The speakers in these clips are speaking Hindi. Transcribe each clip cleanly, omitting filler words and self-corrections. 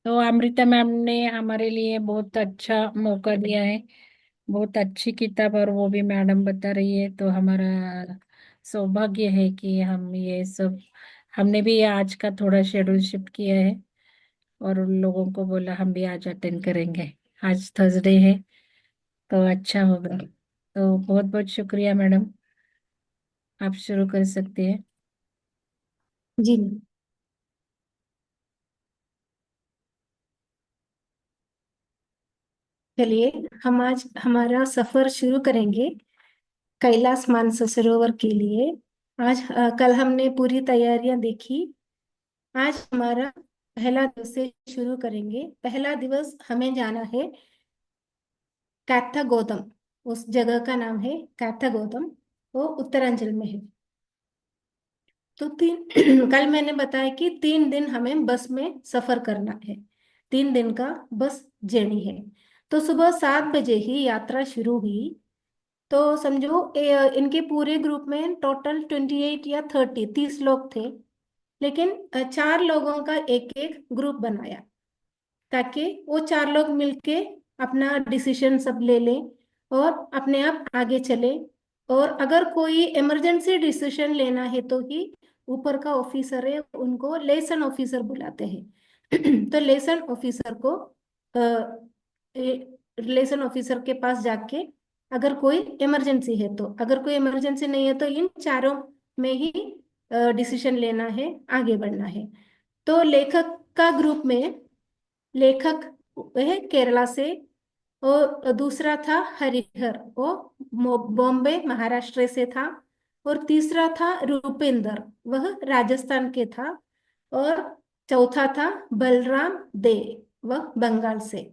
तो अमृता मैम ने हमारे लिए बहुत अच्छा मौका दिया है। बहुत अच्छी किताब, और वो भी मैडम बता रही है, तो हमारा सौभाग्य है कि हम ये सब, हमने भी आज का थोड़ा शेड्यूल शिफ्ट किया है और उन लोगों को बोला हम भी आज अटेंड करेंगे। आज थर्सडे है तो अच्छा होगा। तो बहुत बहुत शुक्रिया मैडम, आप शुरू कर सकते हैं। जी। चलिए, हम आज हमारा सफर शुरू करेंगे कैलाश मानसरोवर के लिए। कल हमने पूरी तैयारियां देखी। आज हमारा पहला दिवस से शुरू करेंगे। पहला दिवस हमें जाना है कैथागोदम। उस जगह का नाम है कैथागोदम। वो उत्तरांचल में है। तो कल मैंने बताया कि 3 दिन हमें बस में सफर करना है। 3 दिन का बस जर्नी है। तो सुबह 7 बजे ही यात्रा शुरू हुई। तो समझो इनके पूरे ग्रुप में टोटल 28 या 30 लोग थे। लेकिन 4 लोगों का एक एक ग्रुप बनाया, ताकि वो 4 लोग मिलके अपना डिसीजन सब ले लें और अपने आप आगे चले। और अगर कोई इमरजेंसी डिसीजन लेना है तो ही ऊपर का ऑफिसर है, उनको लेसन ऑफिसर बुलाते हैं। तो लेसन ऑफिसर को लेसन ऑफिसर के पास जाके अगर कोई इमरजेंसी है तो, अगर कोई इमरजेंसी नहीं है तो इन चारों में ही डिसीजन लेना है, आगे बढ़ना है। तो लेखक का ग्रुप में लेखक है केरला से, और दूसरा था हरिहर, वो बॉम्बे महाराष्ट्र से था। और तीसरा था रूपेंद्र, वह राजस्थान के था। और चौथा था बलराम दे, वह बंगाल से।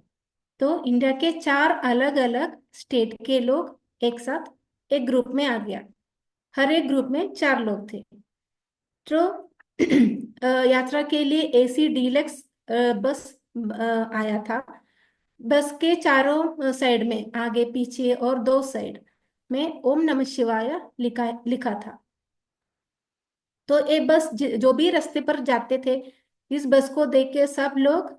तो इंडिया के 4 अलग अलग स्टेट के लोग एक साथ एक ग्रुप में आ गया। हर एक ग्रुप में 4 लोग थे। तो यात्रा के लिए एसी डीलक्स बस आया था। बस के चारों साइड में, आगे पीछे और दो साइड में ओम नमः शिवाय लिखा लिखा था। तो ये बस जो भी रास्ते पर जाते थे, इस बस को देख के सब लोग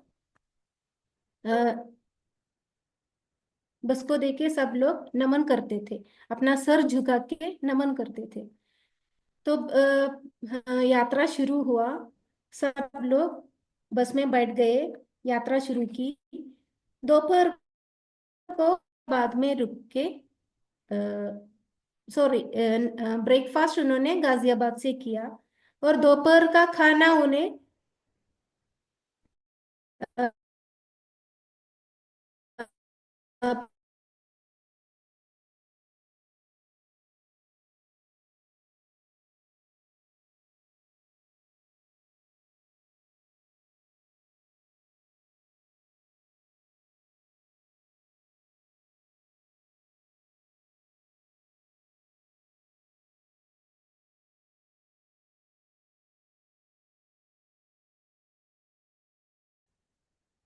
बस को देख के सब लोग नमन करते थे, अपना सर झुका के नमन करते थे। तो हाँ, यात्रा शुरू हुआ। सब लोग बस में बैठ गए, यात्रा शुरू की। दोपहर को बाद में रुक के, सॉरी, ब्रेकफास्ट उन्होंने गाजियाबाद से किया। और दोपहर का खाना उन्हें अ, अ,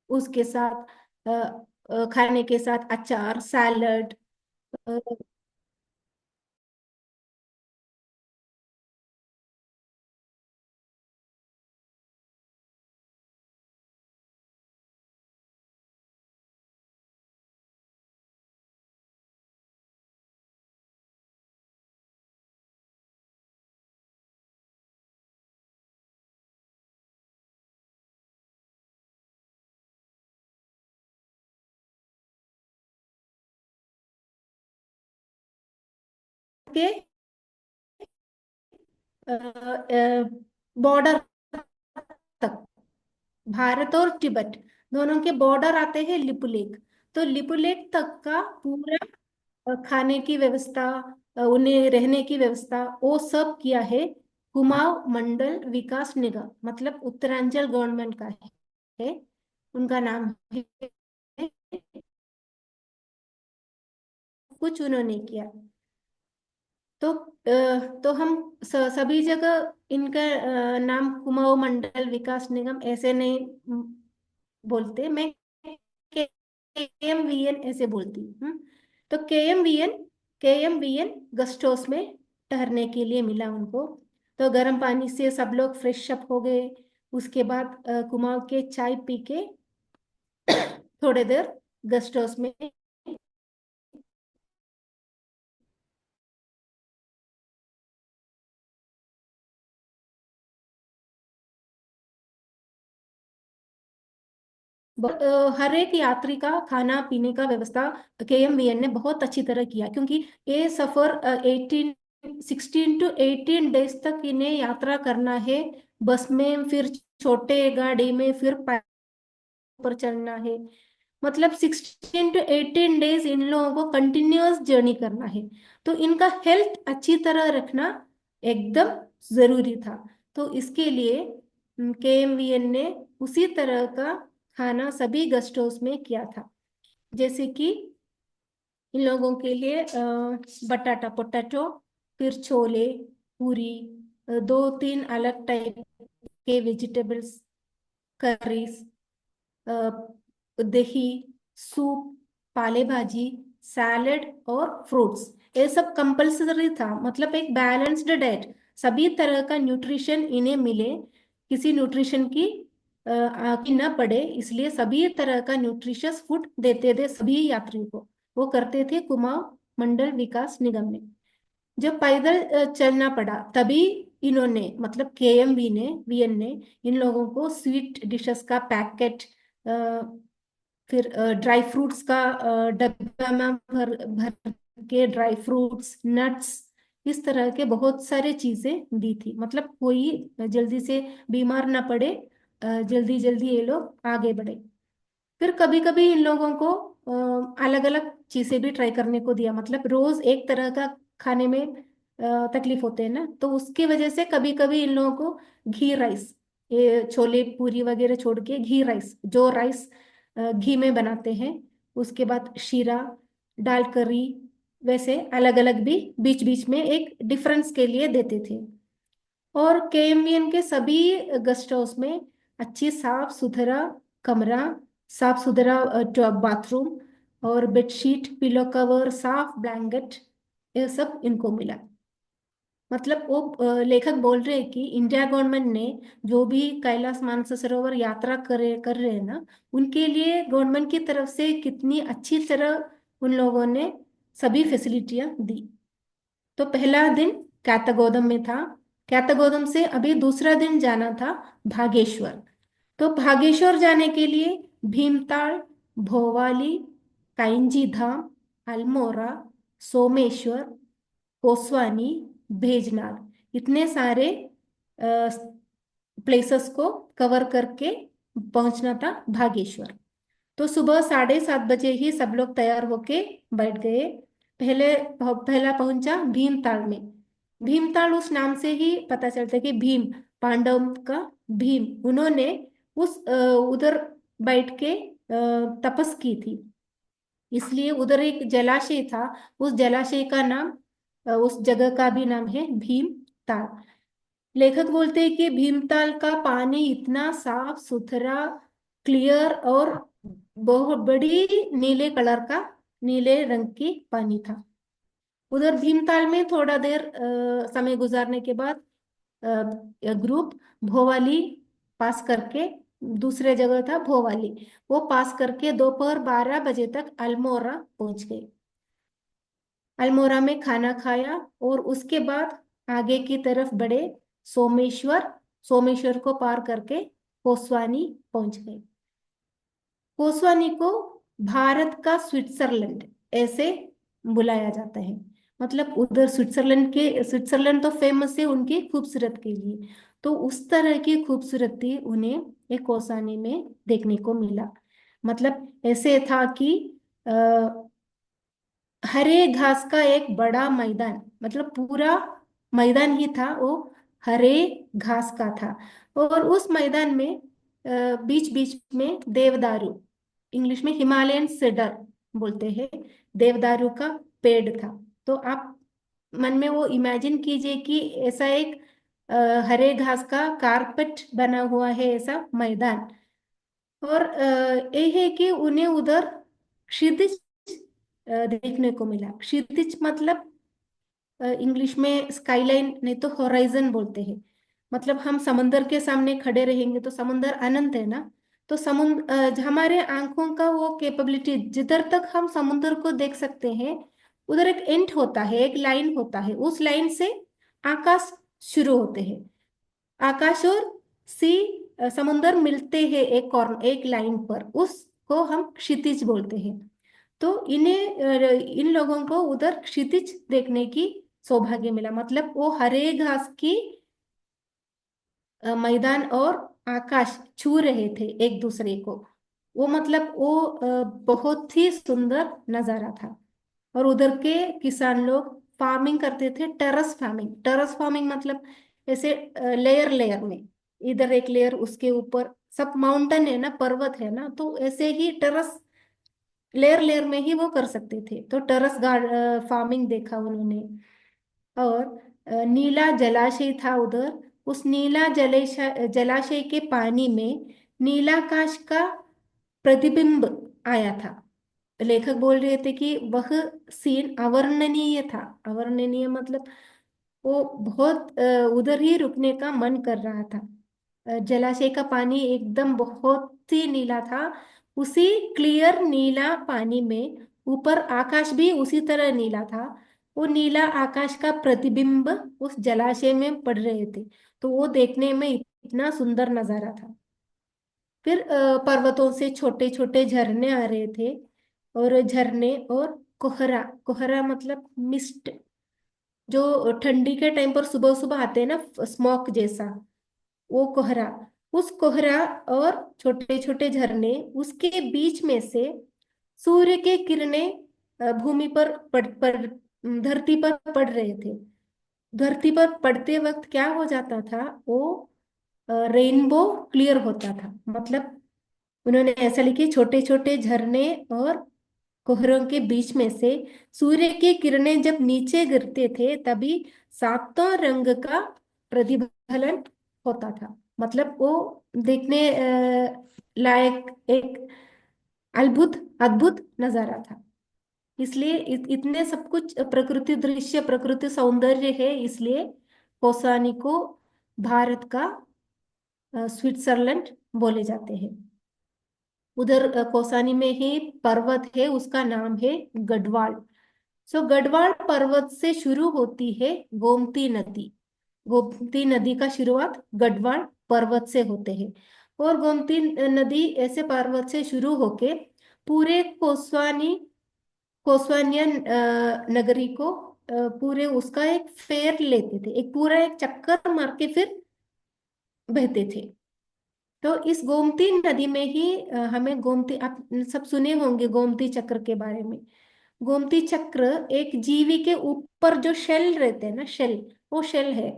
उसके साथ खाने के साथ अचार, सैलड। के बॉर्डर तक, भारत और तिब्बत दोनों के बॉर्डर आते हैं लिपुलेख। तो लिपुलेख तक का पूरा खाने की व्यवस्था, उन्हें रहने की व्यवस्था, वो सब किया है कुमाऊं मंडल विकास निगम, मतलब उत्तरांचल गवर्नमेंट का है। उनका नाम है। कुछ उन्होंने किया। तो तो हम सभी जगह इनका नाम कुमाऊं मंडल विकास निगम ऐसे नहीं बोलते। मैं KMVN ऐसे बोलती हूँ। तो K M V N guest house में ठहरने के लिए मिला उनको। तो गर्म पानी से सब लोग फ्रेश अप हो गए। उसके बाद कुमाऊं के चाय पी के थोड़े देर गेस्ट हाउस में हर एक यात्री का खाना पीने का व्यवस्था केएमवीएन ने बहुत अच्छी तरह किया, क्योंकि ये सफर 16 to 18 डेज तक इन्हें यात्रा करना है। बस में, फिर छोटे गाड़ी में, फिर पैदल पर चलना है। मतलब 16 to 18 डेज इन लोगों को कंटिन्यूअस जर्नी करना है। तो इनका हेल्थ अच्छी तरह रखना एकदम जरूरी था। तो इसके लिए केएमवीएन ने उसी तरह का खाना सभी गेस्ट हाउस में किया था। जैसे कि इन लोगों के लिए बटाटा पोटैटो, फिर छोले, पूरी, दो तीन अलग टाइप के वेजिटेबल्स, करीज, दही, सूप, पाले भाजी, सैलेड और फ्रूट्स, ये सब कंपल्सरी था। मतलब एक बैलेंस्ड डाइट, सभी तरह का न्यूट्रिशन इन्हें मिले, किसी न्यूट्रिशन की आकी न पड़े, इसलिए सभी तरह का न्यूट्रिशियस फूड देते थे सभी यात्रियों को। वो करते थे कुमाऊं मंडल विकास निगम में। जब पैदल चलना पड़ा तभी इन्होंने, मतलब केएमवी ने, वीएन ने इन लोगों को स्वीट डिशेस का पैकेट, फिर ड्राई फ्रूट्स का डब्बा में भर भर के ड्राई फ्रूट्स, नट्स, इस तरह के बहुत सारे चीजें दी थी। मतलब कोई जल्दी से बीमार ना पड़े, जल्दी जल्दी ये लोग आगे बढ़े। फिर कभी कभी इन लोगों को अलग अलग चीजें भी ट्राई करने को दिया। मतलब रोज एक तरह का खाने में तकलीफ होते हैं ना, तो उसकी वजह से कभी कभी इन लोगों को घी राइस, ये छोले पूरी वगैरह छोड़ के घी राइस, जो राइस घी में बनाते हैं, उसके बाद शीरा, दाल करी, वैसे अलग अलग भी बीच बीच में एक डिफरेंस के लिए देते थे। और केएमवीएन के सभी गेस्ट हाउस में अच्छी साफ सुथरा कमरा, साफ सुथरा बाथरूम, और बेडशीट, पिलो कवर, साफ ब्लैंकेट, ये सब इनको मिला। मतलब वो लेखक बोल रहे हैं कि इंडिया गवर्नमेंट ने जो भी कैलाश मानसरोवर यात्रा कर रहे हैं ना, उनके लिए गवर्नमेंट की तरफ से कितनी अच्छी तरह उन लोगों ने सभी फैसिलिटियां दी। तो पहला दिन कैथगोदम में था। कैथगोदम से अभी दूसरा दिन जाना था भागेश्वर। तो भागेश्वर जाने के लिए भीमताल, भोवाली, काइंजी धाम, अल्मोड़ा, सोमेश्वर, कोसवानी, भेजनाग, इतने सारे प्लेसेस को कवर करके पहुंचना था भागेश्वर। तो सुबह 7:30 बजे ही सब लोग तैयार होके बैठ गए। पहला पहुंचा भीमताल में। भीमताल उस नाम से ही पता चलता है कि भीम, पांडव का भीम, उन्होंने उधर बैठ के तपस की थी, इसलिए उधर एक जलाशय था। उस जलाशय का नाम, उस जगह का भी नाम है भीमताल। लेखक बोलते हैं कि भीमताल का पानी इतना साफ सुथरा, क्लियर और बहुत बड़ी नीले कलर का, नीले रंग की पानी था। उधर भीमताल में थोड़ा देर समय गुजारने के बाद ग्रुप भोवाली पास करके, दूसरे जगह था भोवाली, वो पास करके दोपहर 12 बजे तक अल्मोड़ा पहुंच गए। अल्मोड़ा में खाना खाया और उसके बाद आगे की तरफ बढ़े। सोमेश्वर, सोमेश्वर को पार करके कोसवानी पहुंच गए। कोसवानी को भारत का स्विट्जरलैंड ऐसे बुलाया जाता है। मतलब उधर स्विट्जरलैंड तो फेमस है उनकी खूबसूरत के लिए। तो उस तरह की खूबसूरती उन्हें एक कोसानी में देखने को मिला। मतलब ऐसे था कि हरे घास का एक बड़ा मैदान, मतलब पूरा मैदान ही था वो, हरे घास का था। और उस मैदान में बीच बीच में देवदारू, इंग्लिश में हिमालयन सेडर बोलते हैं, देवदारू का पेड़ था। तो आप मन में वो इमेजिन कीजिए कि ऐसा एक हरे घास का कारपेट बना हुआ है ऐसा मैदान। और ये है कि उन्हें उधर क्षितिज देखने को मिला। क्षितिज मतलब इंग्लिश में स्काईलाइन नहीं तो होराइजन बोलते हैं। मतलब हम समंदर के सामने खड़े रहेंगे तो समंदर अनंत है ना। तो समुद्र हमारे आंखों का वो कैपेबिलिटी, जिधर तक हम समुद्र को देख सकते हैं उधर एक एंड होता है, एक लाइन होता है, उस लाइन से आकाश शुरू होते हैं। आकाश और सी समुंदर मिलते हैं एक कॉर्नर, एक लाइन पर, उसको हम क्षितिज बोलते हैं। तो इन लोगों को उधर क्षितिज देखने की सौभाग्य मिला। मतलब वो हरे घास की मैदान और आकाश छू रहे थे एक दूसरे को। वो मतलब वो बहुत ही सुंदर नजारा था। और उधर के किसान लोग फार्मिंग करते थे, टेरस फार्मिंग। टेरस फार्मिंग मतलब ऐसे लेयर लेयर में, इधर एक लेयर, उसके ऊपर सब माउंटेन है ना, पर्वत है ना, तो ऐसे ही टेरस लेयर लेयर में ही वो कर सकते थे। तो टेरस गार्ड फार्मिंग देखा उन्होंने। और नीला जलाशय था उधर। उस नीला जलाशय जलाशय के पानी में नीलाकाश का प्रतिबिंब आया था। लेखक बोल रहे थे कि वह सीन अवर्णनीय था। अवर्णनीय मतलब वो बहुत उधर ही रुकने का मन कर रहा था। जलाशय का पानी एकदम बहुत ही नीला था। उसी क्लियर नीला पानी में ऊपर आकाश भी उसी तरह नीला था। वो नीला आकाश का प्रतिबिंब उस जलाशय में पड़ रहे थे। तो वो देखने में इतना सुंदर नजारा था। फिर पर्वतों से छोटे छोटे झरने आ रहे थे। और झरने और कोहरा, कोहरा मतलब मिस्ट, जो ठंडी के टाइम पर सुबह सुबह आते हैं ना, स्मोक जैसा, वो कोहरा। उस कोहरा और छोटे छोटे झरने, उसके बीच में से सूर्य के किरणें भूमि पर धरती पर पड़ रहे थे। धरती पर पड़ते वक्त क्या हो जाता था, वो रेनबो क्लियर होता था। मतलब उन्होंने ऐसा लिखे, छोटे छोटे झरने और कोहरों के बीच में से सूर्य की किरणें जब नीचे गिरते थे तभी सातों रंग का प्रतिफलन होता था। मतलब वो देखने लायक एक अद्भुत अद्भुत नजारा था। इसलिए इतने सब कुछ प्रकृति दृश्य, प्रकृति सौंदर्य है, इसलिए कौसानी को भारत का स्विट्जरलैंड बोले जाते हैं। उधर कौसानी में ही पर्वत है, उसका नाम है गढ़वाल। सो गढ़वाल पर्वत से शुरू होती है गोमती नदी। गोमती नदी का शुरुआत गढ़वाल पर्वत से होते हैं। और गोमती नदी ऐसे पर्वत से शुरू होके पूरे कोसवानियन नगरी को पूरे उसका एक फेर लेते थे, एक पूरा एक चक्कर मार के फिर बहते थे। तो इस गोमती नदी में ही हमें गोमती, आप सब सुने होंगे गोमती चक्र के बारे में। गोमती चक्र एक जीवी के ऊपर जो शेल रहते हैं ना, शेल, वो शेल है।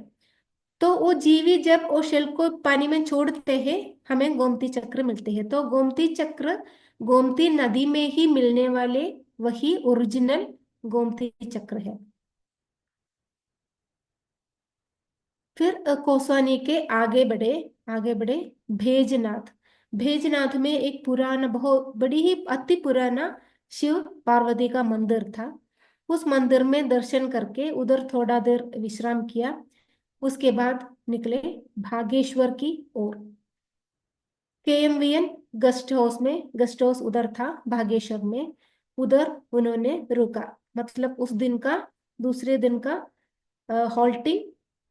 तो वो जीवी जब वो शेल को पानी में छोड़ते हैं, हमें गोमती चक्र मिलते हैं। तो गोमती चक्र गोमती नदी में ही मिलने वाले वही ओरिजिनल गोमती चक्र है। फिर कोसवानी के आगे बढ़े भेजनाथ। भेजनाथ में एक पुराना, बहुत बड़ी ही अति पुराना शिव पार्वती का मंदिर था। उस मंदिर में दर्शन करके उधर थोड़ा देर विश्राम किया। उसके बाद निकले भागेश्वर की ओर। केएमवीएन गेस्ट हाउस में, गेस्ट हाउस उधर था भागेश्वर में, उधर उन्होंने रुका। मतलब उस दिन का, दूसरे दिन का halting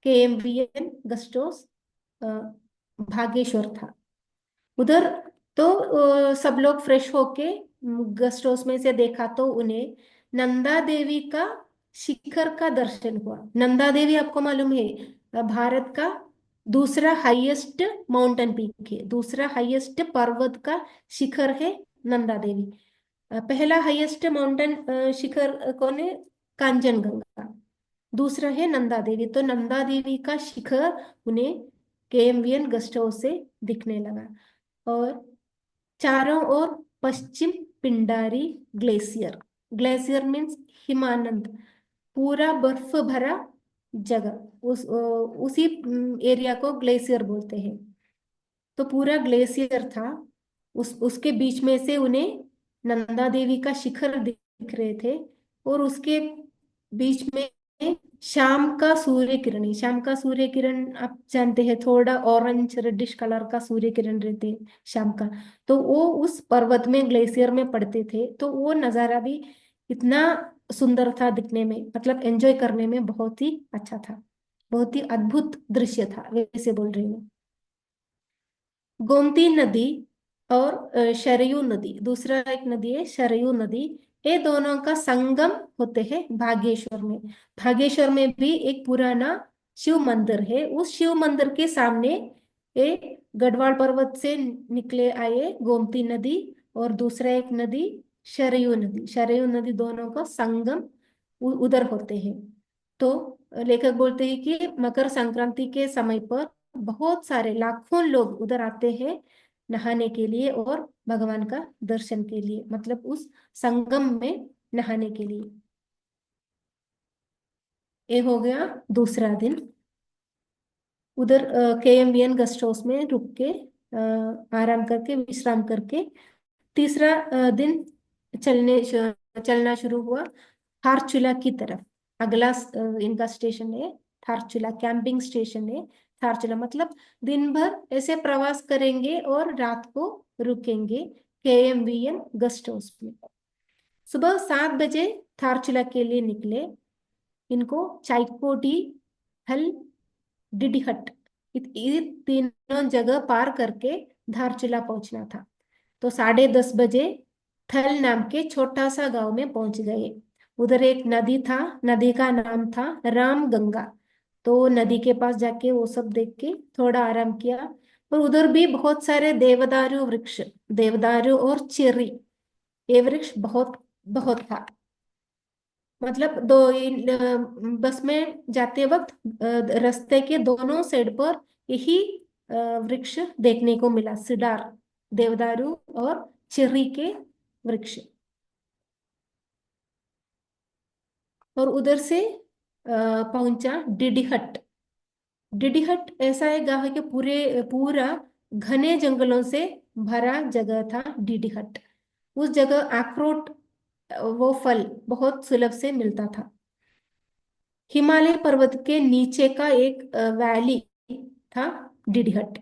KMVN guest house Bhageshwar था उधर। तो सब लोग फ्रेश होके गेस्ट हाउस में से देखा तो उन्हें नंदा देवी का शिखर का दर्शन हुआ। नंदा देवी आपको मालूम है भारत का दूसरा हाईएस्ट माउंटेन पीक है, दूसरा हाईएस्ट पर्वत का शिखर है नंदा देवी। पहला हाईएस्ट माउंटेन शिखर कौन है? कांचनजंगा। दूसरा है नंदा देवी। तो नंदा देवी का शिखर उन्हें केएमवीएन गेस्ट हाउस से दिखने लगा। और चारों ओर पश्चिम पिंडारी ग्लेशियर, ग्लेशियर मीन्स हिमानंद, पूरा बर्फ भरा जगह, उसी एरिया को ग्लेशियर बोलते हैं। तो पूरा ग्लेशियर था। उसके बीच में से उन्हें नंदा देवी का शिखर दिख रहे थे। और उसके बीच में शाम का सूर्य किरण, शाम का सूर्य किरण आप जानते हैं, थोड़ा ऑरेंज रेडिश कलर का सूर्य किरण रहते हैं शाम का। तो वो उस पर्वत में, ग्लेशियर में पड़ते थे, तो वो नजारा भी इतना सुंदर था दिखने में, मतलब एंजॉय करने में बहुत ही अच्छा था। बहुत ही अद्भुत दृश्य था, वैसे बोल रही हूँ। गोमती नदी और शरयू नदी, दूसरा एक नदी है शरयू नदी। ये दोनों का संगम होते हैं भागेश्वर में। भागेश्वर में भी एक पुराना शिव मंदिर है। उस शिव मंदिर के सामने एक गढ़वाल पर्वत से निकले आए गोमती नदी, और दूसरा एक नदी शरयू नदी, शरयू नदी दोनों का संगम उधर होते हैं। तो लेखक बोलते हैं कि मकर संक्रांति के समय पर बहुत सारे लाखों लोग उधर आते हैं नहाने के लिए और भगवान का दर्शन के लिए, मतलब उस संगम में नहाने के लिए। ये हो गया दूसरा दिन। उधर KMVN गेस्ट हाउस में रुक के आराम करके, विश्राम करके तीसरा दिन चलना शुरू हुआ धारचूला की तरफ। अगला इनका स्टेशन है धारचूला, कैंपिंग स्टेशन है धारचूला। मतलब दिन भर ऐसे प्रवास करेंगे और रात को रुकेंगे KMVN गेस्ट हाउस में। सुबह 7 बजे धारचूला के लिए निकले। इनको चाइकोटी, हल, डिडीहट, ये तीनों जगह पार करके धारचूला पहुंचना था। तो 10:30 बजे थल नाम के छोटा सा गांव में पहुंच गए। उधर एक नदी था, नदी का नाम था राम गंगा। तो नदी के पास जाके वो सब देख के थोड़ा आराम किया। और उधर भी बहुत सारे देवदारू वृक्ष, देवदारू और चेरी, ये वृक्ष बहुत बहुत था। मतलब बस में जाते वक्त रास्ते के दोनों साइड पर यही वृक्ष देखने को मिला, सिडार, देवदारू और चेर्री के वृक्ष। और उधर से पहुंचा डिडीहट। डिडीहट ऐसा एक गांव है कि पूरा घने जंगलों से भरा जगह था डिडीहट। उस जगह अखरोट, वो फल बहुत सुलभ से मिलता था। हिमालय पर्वत के नीचे का एक वैली था डिडीहट।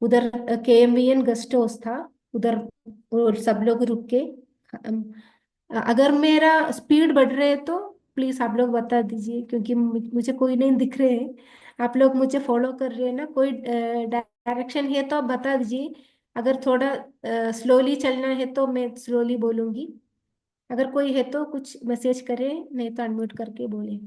उधर KMVN गेस्ट हाउस था। उधर और सब लोग रुक के अम, अगर मेरा स्पीड बढ़ रहे है तो प्लीज आप लोग बता दीजिए, क्योंकि मुझे कोई नहीं दिख रहे हैं। आप लोग मुझे फॉलो कर रहे हैं ना, कोई डायरेक्शन है तो आप बता दीजिए। अगर थोड़ा स्लोली चलना है तो मैं स्लोली बोलूंगी। अगर कोई है तो कुछ मैसेज करे, नहीं तो अनम्यूट करके बोले।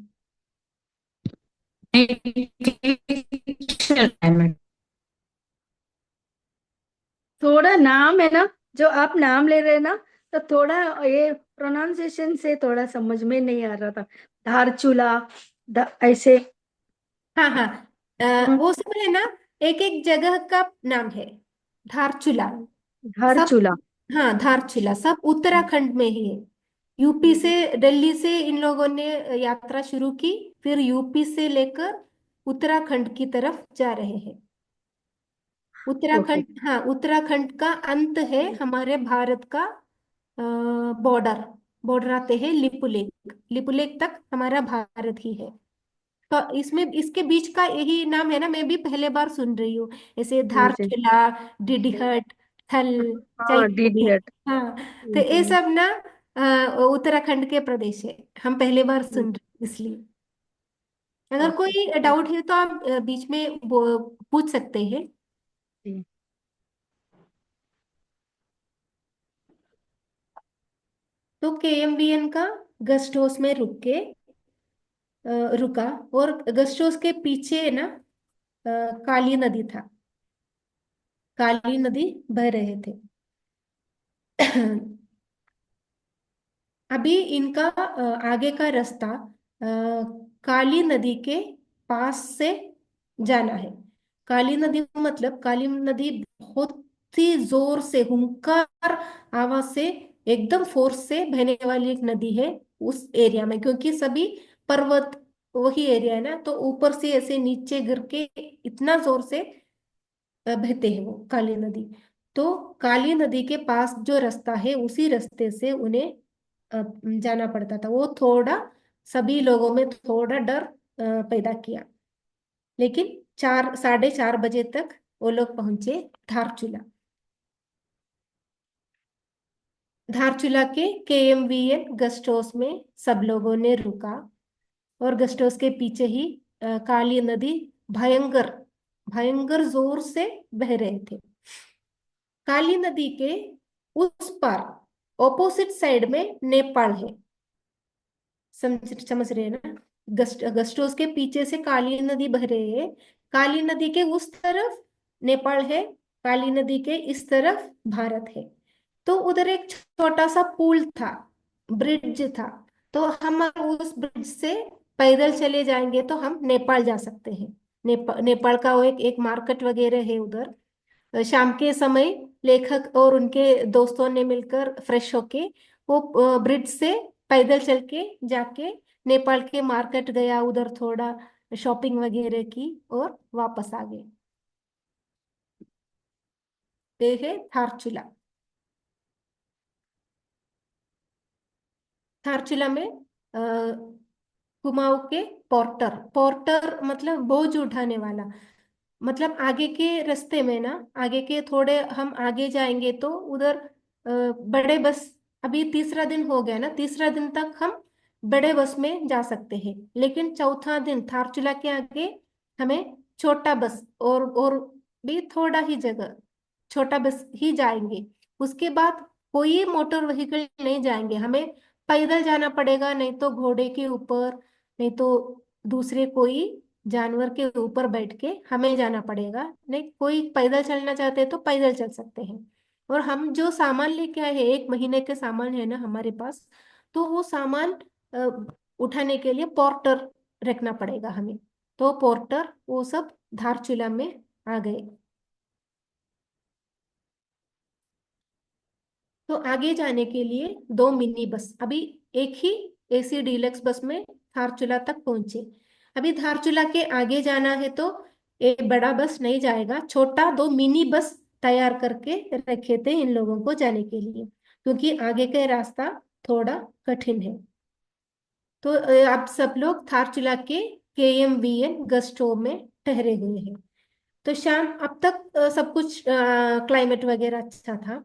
थोड़ा नाम है ना, जो आप नाम ले रहे हैं ना, तो थोड़ा ये प्रोनाउंसिएशन से थोड़ा समझ में नहीं आ रहा था। धारचूला, ऐसे। हाँ हाँ, हम्म, वो सब है ना, एक एक जगह का नाम है। धारचूला सब, धारचूला। हाँ धारचूला सब उत्तराखंड में ही है। यूपी से, दिल्ली से इन लोगों ने यात्रा शुरू की, फिर यूपी से लेकर उत्तराखंड की तरफ जा रहे हैं। ओके। उत्तराखंड, हाँ उत्तराखंड का अंत है हमारे भारत का बॉर्डर। बॉर्डर आते हैं लिपुलेख, लिपुलेख तक हमारा भारत ही है। तो इसमें इसके बीच का यही नाम है ना, मैं भी पहले बार सुन रही हूँ ऐसे, जी। धारचूला, डिडीहट, थल, हाँ, चाईकोटी। डीडीएट। हाँ, तो ये सब ना उत्तराखंड के प्रदेश है। हम पहले बार सुन रहे हैं इसलिए। अगर ओके। कोई डाउट है तो आप बीच में पूछ सकते हैं। तो KMBN का गेस्ट हाउस में रुका। और गेस्ट हाउस के पीछे ना काली नदी था, काली नदी बह रहे थे। अभी इनका आगे का रास्ता काली नदी के पास से जाना है। काली नदी मतलब, काली नदी बहुत ही जोर से हुंकार आवाज से, एकदम फोर्स से बहने वाली एक नदी है उस एरिया में, क्योंकि सभी पर्वत वही एरिया है ना, तो ऊपर से ऐसे नीचे गिर के इतना जोर से बहते हैं वो काली नदी। तो काली नदी के पास जो रास्ता है, उसी रास्ते से उन्हें जाना पड़ता था। वो थोड़ा, सभी लोगों में थोड़ा डर पैदा किया। लेकिन 4 साढ़े 4 बजे तक वो लोग पहुंचे धारचूला। धारचूला के KMVN गेस्ट हाउस में सब लोगों ने रुका, और गेस्ट हाउस के पीछे ही काली नदी भयंकर भयंकर जोर से बह रहे थे। काली नदी के उस पार ऑपोजिट साइड में नेपाल है। समझ समझ रहे हैं ना? गेस्ट हाउस के पीछे से काली नदी बह रही है, काली नदी के उस तरफ नेपाल है, काली नदी के इस तरफ भारत है। तो उधर एक छोटा सा पुल था, ब्रिज था। तो हम उस ब्रिज से पैदल चले जाएंगे तो हम नेपाल जा सकते हैं। नेपाल का वो एक मार्केट वगैरह है उधर। शाम के समय लेखक और उनके दोस्तों ने मिलकर फ्रेश होके वो ब्रिज से पैदल चल के जाके नेपाल के मार्केट गया, उधर थोड़ा शॉपिंग वगैरह की और वापस आ गए। ये है धारचूला। धारचूला में अ, कुमाऊं के पोर्टर पोर्टर मतलब बोझ उठाने वाला। मतलब आगे के रास्ते में ना, आगे के थोड़े हम आगे जाएंगे तो उधर बड़े बस। अभी तीसरा दिन हो गया ना, तीसरा दिन तक हम बड़े बस में जा सकते हैं। लेकिन चौथा दिन धारचूला के आगे हमें छोटा बस और भी थोड़ा ही जगह छोटा बस ही जाएंगे। उसके बाद कोई मोटर व्हीकल नहीं जाएंगे, हमें पैदल जाना पड़ेगा, नहीं तो घोड़े के ऊपर, नहीं तो दूसरे कोई जानवर के ऊपर बैठ के हमें जाना पड़ेगा। नहीं, कोई पैदल चलना चाहते हैं तो पैदल चल सकते हैं। और हम जो सामान लेके आए हैं, 1 महीने के सामान है ना हमारे पास, तो वो सामान उठाने के लिए पोर्टर रखना पड़ेगा हमें। तो पोर्टर वो सब धारचूला में आ गए। तो आगे जाने के लिए 2 मिनी बस, अभी एक ही AC डीलक्स बस में धारचूला तक पहुंचे। अभी धारचूला के आगे जाना है तो एक बड़ा बस नहीं जाएगा, छोटा 2 मिनी बस तैयार करके रखे थे इन लोगों को जाने के लिए, क्योंकि आगे का रास्ता थोड़ा कठिन है। तो आप सब लोग धारचूला के KMVN गेस्ट होम में ठहरे हुए हैं। तो शाम, अब तक सब कुछ क्लाइमेट वगैरह अच्छा था,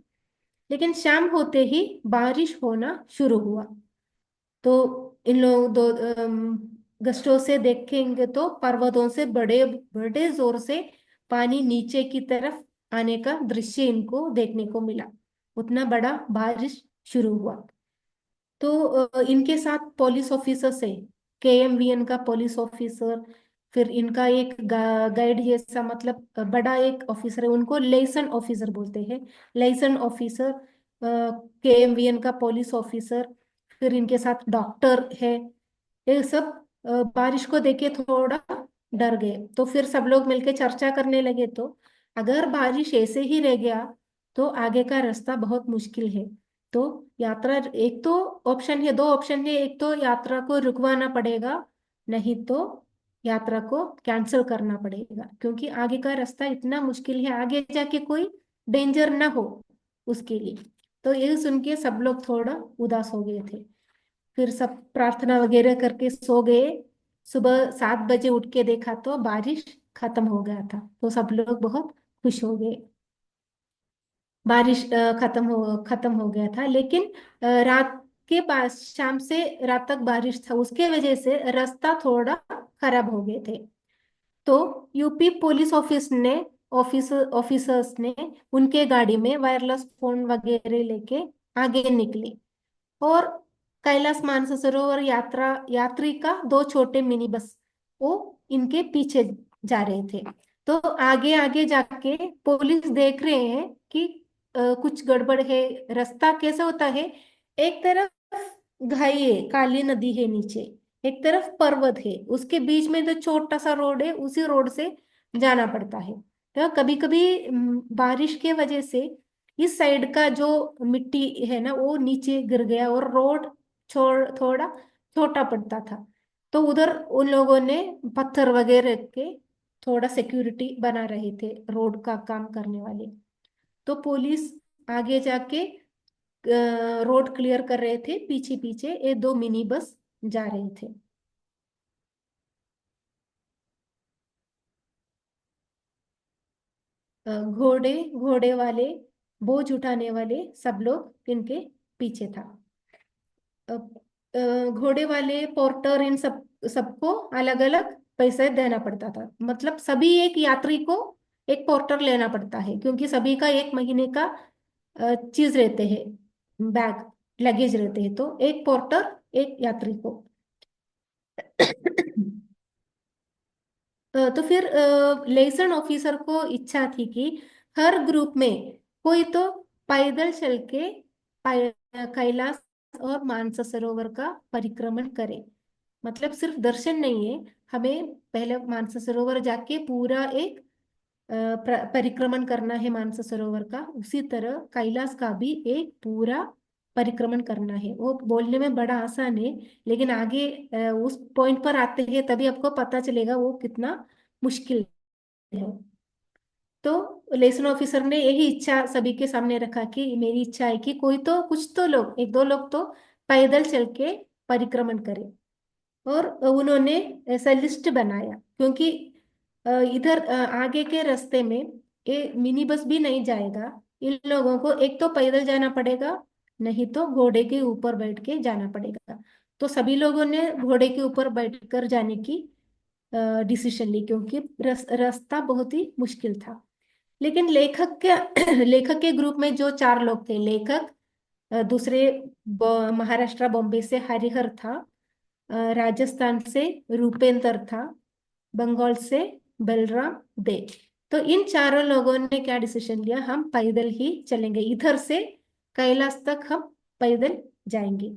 लेकिन शाम होते ही बारिश होना शुरू हुआ। तो इन लोग दो गश्तों से देखेंगे तो पर्वतों से बड़े बड़े जोर से पानी नीचे की तरफ आने का दृश्य इनको देखने को मिला। उतना बड़ा बारिश शुरू हुआ। तो इनके साथ पुलिस ऑफिसर है, KMVN का पुलिस ऑफिसर, फिर इनका एक गाइड जैसा, मतलब बड़ा एक ऑफिसर है, उनको लेसन ऑफिसर बोलते हैं। लेसन ऑफिसर, KMVN का पुलिस ऑफिसर, फिर इनके साथ डॉक्टर है। ये सब बारिश को देखे थोड़ा डर गए। तो फिर सब लोग मिलके चर्चा करने लगे, तो अगर बारिश ऐसे ही रह गया तो आगे का रास्ता बहुत मुश्किल है। तो यात्रा, एक तो ऑप्शन है, 2 ऑप्शन है, एक तो यात्रा को रुकवाना पड़ेगा, नहीं तो यात्रा को कैंसिल करना पड़ेगा, क्योंकि आगे का रास्ता इतना मुश्किल है, आगे जाके कोई डेंजर ना हो उसके लिए। तो ये सुन के सब लोग थोड़ा उदास हो गए थे। फिर सब प्रार्थना वगैरह करके सो गए। सुबह 7 बजे उठ के देखा तो बारिश खत्म हो गया था, तो सब लोग बहुत खुश हो गए। बारिश खत्म हो गया था। लेकिन रात के बाद, शाम से रात तक बारिश था, उसके वजह से रास्ता थोड़ा खराब हो गए थे। तो यूपी पुलिस ऑफिसर्स ने उनके गाड़ी में वायरलेस फोन वगैरह लेके आगे निकले, और कैलाश मानसरोवर यात्री का 2 छोटे मिनी बस वो इनके पीछे जा रहे थे। तो आगे आगे जाके पुलिस देख रहे हैं कि कुछ गड़बड़ है। रास्ता कैसा होता है, एक तरफ घाई है, काली नदी है नीचे, एक तरफ पर्वत है, उसके बीच में जो छोटा सा रोड है उसी रोड से जाना पड़ता है। तो कभी कभी बारिश के वजह से इस साइड का जो मिट्टी है ना वो नीचे गिर गया, और रोड थोड़ा छोटा पड़ता था। तो उधर उन लोगों ने पत्थर वगैरह रख के थोड़ा सिक्योरिटी बना रहे थे, रोड का काम करने वाले। तो पुलिस आगे जाके रोड क्लियर कर रहे थे, पीछे पीछे ये 2 मिनी बस जा रहे थे। घोड़े घोड़े वाले, बोझ उठाने वाले सब लोग इनके पीछे था। अ, घोड़े वाले, पोर्टर, इन सबको अलग अलग पैसे देना पड़ता था। मतलब सभी एक यात्री को एक पोर्टर लेना पड़ता है, क्योंकि सभी का एक महीने का चीज रहते हैं, बैग लगेज रहते हैं, तो एक पोर्टर एक यात्री को। तो फिर लेसन ऑफिसर को इच्छा थी कि हर ग्रुप में कोई तो पैदल चल के कैलाश और मानस सरोवर का परिक्रमण करे। मतलब सिर्फ दर्शन नहीं है, हमें पहले मानस सरोवर जाके पूरा एक परिक्रमण करना है मानस सरोवर का। उसी तरह कैलाश का भी एक पूरा परिक्रमण करना है। वो बोलने में बड़ा आसान है, लेकिन आगे उस पॉइंट पर आते हैं तभी आपको पता चलेगा वो कितना मुश्किल है। तो लेसन ऑफिसर ने यही इच्छा सभी के सामने रखा कि मेरी इच्छा है कि कोई तो, कुछ तो लोग, एक दो लोग तो पैदल चल के परिक्रमण करे। और उन्होंने ऐसा लिस्ट बनाया, क्योंकि इधर आगे के रास्ते में ये मिनी बस भी नहीं जाएगा। इन लोगों को एक तो पैदल जाना पड़ेगा, नहीं तो घोड़े के ऊपर बैठ के जाना पड़ेगा। तो सभी लोगों ने घोड़े के ऊपर बैठकर जाने की डिसीजन ली, क्योंकि रास्ता बहुत ही मुश्किल था। लेकिन लेखक के लेखक के ग्रुप में जो चार लोग थे, लेखक, दूसरे महाराष्ट्र बॉम्बे से हरिहर था, राजस्थान से रूपेंद्र था, बंगाल से बलराम दे। तो इन चारों लोगों ने क्या डिसीजन लिया, हम पैदल ही चलेंगे, इधर से कैलाश तक हम पैदल जाएंगे।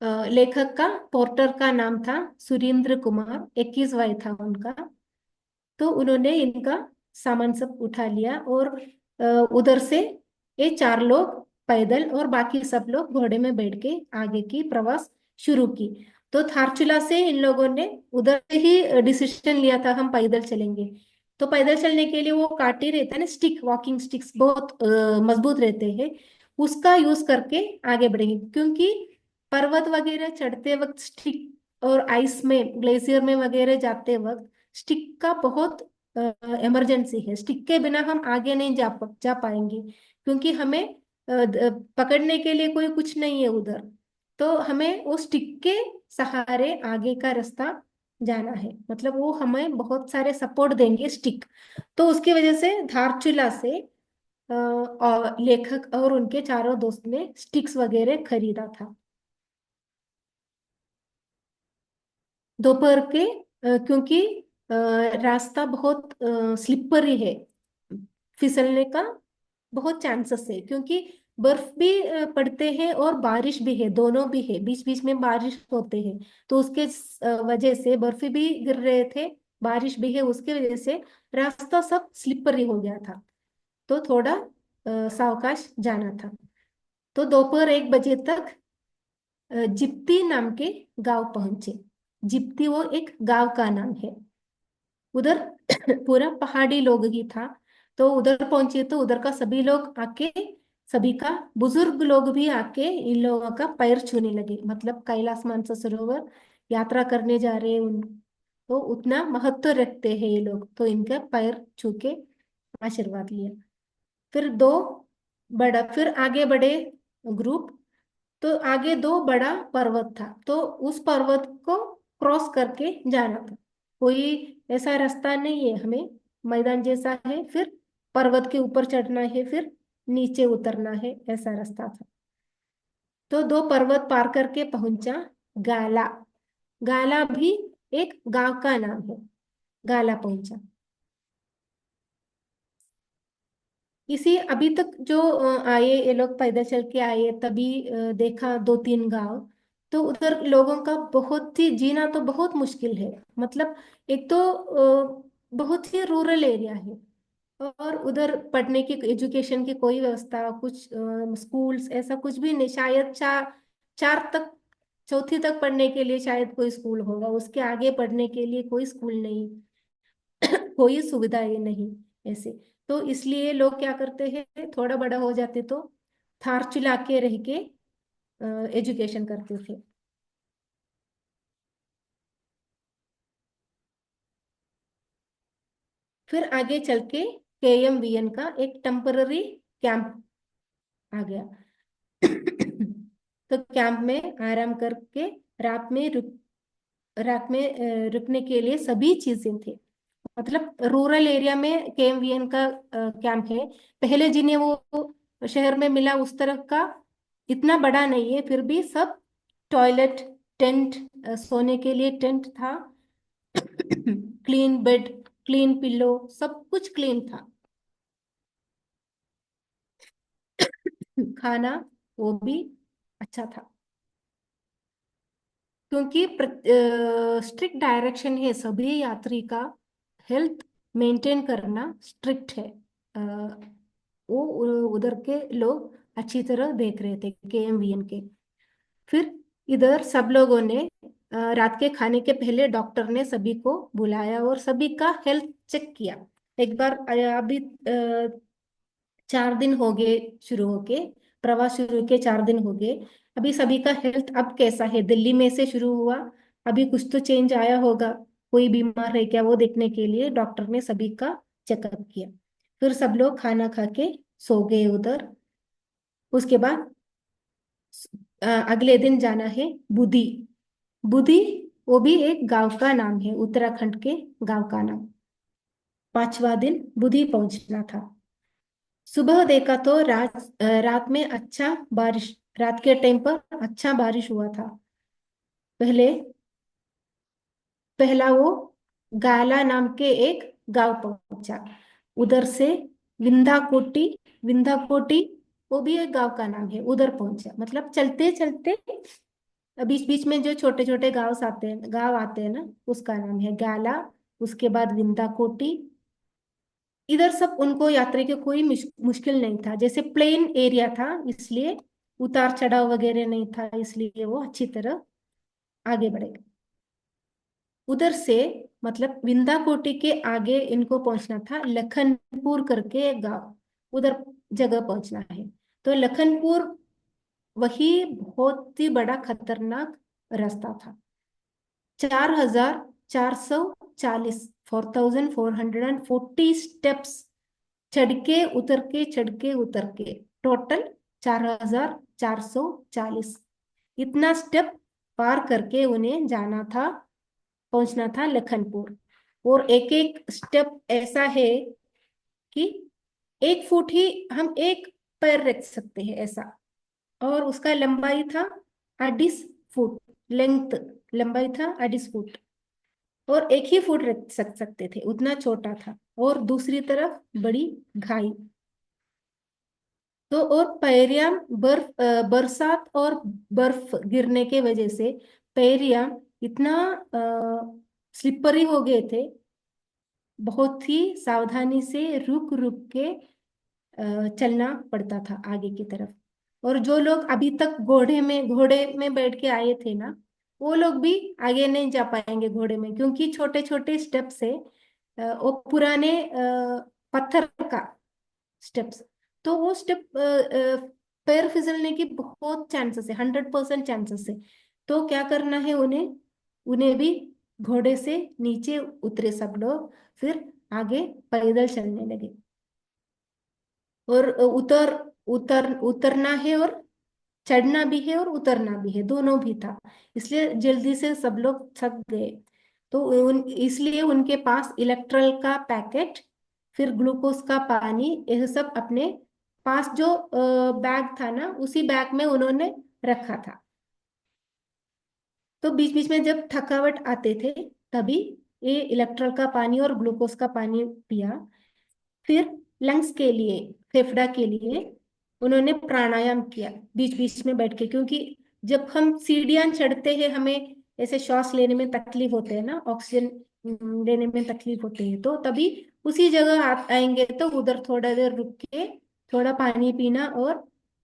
लेखक का, पोर्टर का नाम था सुरेंद्र कुमार, 21 वय था उनका। तो उन्होंने इनका सामान सब उठा लिया और उधर से ये चार लोग पैदल और बाकी सब लोग घोड़े में बैठ के आगे की प्रवास शुरू की। तो धारचूला से इन लोगों ने उधर ही डिसीजन लिया था हम पैदल चलेंगे। तो पैदल चलने के लिए वो कांटे रहते हैं ना, स्टिक, वॉकिंग स्टिक्स बहुत मजबूत रहते हैं, उसका यूज करके आगे बढ़ेंगे। क्योंकि पर्वत वगैरह चढ़ते वक्त स्टिक, और आइस में, ग्लेशियर में वगैरह जाते वक्त स्टिक का बहुत इमरजेंसी है। स्टिक के बिना हम आगे नहीं जा पाएंगे, क्योंकि हमें पकड़ने के लिए कोई कुछ नहीं है उधर। तो हमें वो स्टिक के सहारे आगे का रास्ता जाना है, मतलब वो हमें बहुत सारे सपोर्ट देंगे स्टिक। तो उसकी वजह से धारचूला से और लेखक और उनके चारों दोस्त ने स्टिक्स वगैरह खरीदा था। दोपहर के क्योंकि रास्ता बहुत स्लिपरी है, फिसलने का बहुत चांसेस है, क्योंकि बर्फ भी पड़ते हैं और बारिश भी है, दोनों भी है, बीच बीच में बारिश होते हैं। तो उसके वजह से बर्फ भी गिर रहे थे, बारिश भी है, उसके वजह से रास्ता सब स्लिपरी हो गया था। तो थोड़ा सावकाश जाना था। तो दोपहर 1 बजे तक जिप्ती नाम के गांव पहुंचे। जिप्ती वो एक गांव का नाम है। उधर पूरा पहाड़ी लोग ही था। तो उधर पहुंचे तो उधर का सभी लोग आके, सभी का, बुजुर्ग लोग भी आके इन लोगों का पैर छूने लगे। मतलब कैलाश मानसरोवर यात्रा करने जा रहे हैं उन, तो उतना महत्व रखते हैं ये लोग, तो इनका पैर छू के आशीर्वाद लिया। फिर फिर आगे बढ़े ग्रुप। तो आगे दो बड़ा पर्वत था, तो उस पर्वत को क्रॉस करके जाना था। कोई ऐसा रास्ता नहीं है हमें, मैदान जैसा है, फिर पर्वत के ऊपर चढ़ना है, फिर नीचे उतरना है, ऐसा रास्ता था। तो दो पर्वत पार करके पहुंचा गाला। गाला भी एक गांव का नाम है। गाला पहुंचा। इसी अभी तक जो आए ये लोग पैदल चल के आए, तभी देखा 2-3 गांव। तो उधर लोगों का बहुत ही जीना तो बहुत मुश्किल है। मतलब एक तो बहुत ही रूरल एरिया है, और उधर पढ़ने की, एजुकेशन की कोई व्यवस्था, कुछ स्कूल्स ऐसा कुछ भी नहीं। शायद चार तक, चौथी तक पढ़ने के लिए शायद कोई स्कूल होगा, उसके आगे पढ़ने के लिए कोई स्कूल नहीं, कोई सुविधा ये नहीं ऐसे। तो इसलिए लोग क्या करते हैं, थोड़ा बड़ा हो जाते तो थार चिला के रह के एजुकेशन करते थे। फिर आगे चल के KMVN का एक टेम्पररी कैंप आ गया। तो कैंप में आराम करके रात में रुक रात में रुकने के लिए सभी चीजें थे। मतलब रूरल एरिया में KMVN का कैंप है। पहले जिन्हें वो शहर में मिला उस तरह का इतना बड़ा नहीं है, फिर भी सब टॉयलेट, टेंट, सोने के लिए टेंट था, क्लीन बेड, क्लीन पिल्लो, सब कुछ क्लीन था। खाना वो भी अच्छा था, क्योंकि स्ट्रिक्ट डायरेक्शन है सभी यात्री का हेल्थ मेंटेन करना स्ट्रिक्ट है। अ, वो उधर के लोग अच्छी तरह देख रहे थे KMVN के। फिर इधर सब लोगों ने रात के खाने के पहले डॉक्टर ने सभी को बुलाया और सभी का हेल्थ चेक किया एक बार। अभी 4 दिन हो गए शुरू होके, प्रवास शुरू के 4 दिन हो गए। अभी सभी का हेल्थ अब कैसा है, दिल्ली में से शुरू हुआ, अभी कुछ तो चेंज आया होगा, कोई बीमार है क्या, वो देखने के लिए डॉक्टर ने सभी का चेकअप किया। फिर सब लोग खाना खा के सो गए उधर। उसके बाद अगले दिन जाना है बुधी। बुधी वो भी एक गांव का नाम है, उत्तराखंड के गांव का नाम। 5वां दिन बुधी पहुंचना था। सुबह देखा तो रात में अच्छा बारिश, रात के टाइम पर अच्छा बारिश हुआ था। पहले पहला वो गाला नाम के एक गांव पहुंचा। उधर से विंध्याकोटी, विंध्याकोटी वो भी एक गांव का नाम है, उधर पहुंचा। मतलब चलते चलते बीच बीच में जो छोटे छोटे गांव आते हैं ना, उसका नाम है गाला। उसके बाद विंध्याकोटी। इधर सब उनको यात्रा के कोई मुश्किल नहीं था, जैसे प्लेन एरिया था, इसलिए उतार चढ़ाव वगैरह नहीं था, इसलिए वो अच्छी तरह आगे बढ़े। उधर से मतलब विंध्याकोटी के आगे इनको पहुंचना था लखनपुर करके एक गांव, उधर जगह पहुंचना है। तो लखनपुर वही बहुत ही बड़ा खतरनाक रास्ता था। 4440, 4440 स्टेप्स चढ़ के उतर के टोटल 4440 इतना स्टेप पार करके उन्हें जाना था, पहुंचना था लखनपुर। और एक एक स्टेप ऐसा है कि 1 फुट ही हम एक पैर रख सकते हैं ऐसा। और उसका लंबाई था 28 फुट, लेंथ लंबाई था 28 फुट। और 1 ही फुट रख सकते थे, उतना छोटा था। और दूसरी तरफ बड़ी खाई। तो और पैरियाम बरसात और बर्फ गिरने के वजह से पैरियाम इतना स्लिपरी हो गए थे। बहुत ही सावधानी से रुक रुक के चलना पड़ता था आगे की तरफ। और जो लोग अभी तक घोड़े में बैठ के आए थे ना, वो लोग भी आगे नहीं जा पाएंगे घोड़े में, क्योंकि छोटे छोटे स्टेप से वो पुराने पत्थर का स्टेप्स, तो वो स्टेप पैर फिसलने की बहुत चांसेस है, 100% चांसेस है। तो क्या करना है उन्हें, उन्हें भी घोड़े से नीचे उतरे सब लोग, फिर आगे पैदल चलने लगे। और उतर उतर उतरना है और चढ़ना भी है और उतरना भी है, दोनों भी था। इसलिए जल्दी से सब लोग थक गए। तो इसलिए उनके पास इलेक्ट्रल का पैकेट, फिर ग्लूकोज का पानी, यह सब अपने पास जो बैग था ना, उसी बैग में उन्होंने रखा था। तो बीच बीच में जब थकावट आते थे, तभी ये इलेक्ट्रल का पानी और ग्लूकोज का पानी पिया। फिर लंग्स के लिए, फेफड़ा के लिए उन्होंने प्राणायाम किया बीच बीच में बैठ के, क्योंकि जब हम सीढ़ियां चढ़ते हैं हमें ऐसे श्वास लेने में तकलीफ होते हैं ना, ऑक्सीजन लेने में तकलीफ होती है, तो तभी उसी जगह आएंगे तो उधर थोड़ा देर रुक के थोड़ा पानी पीना और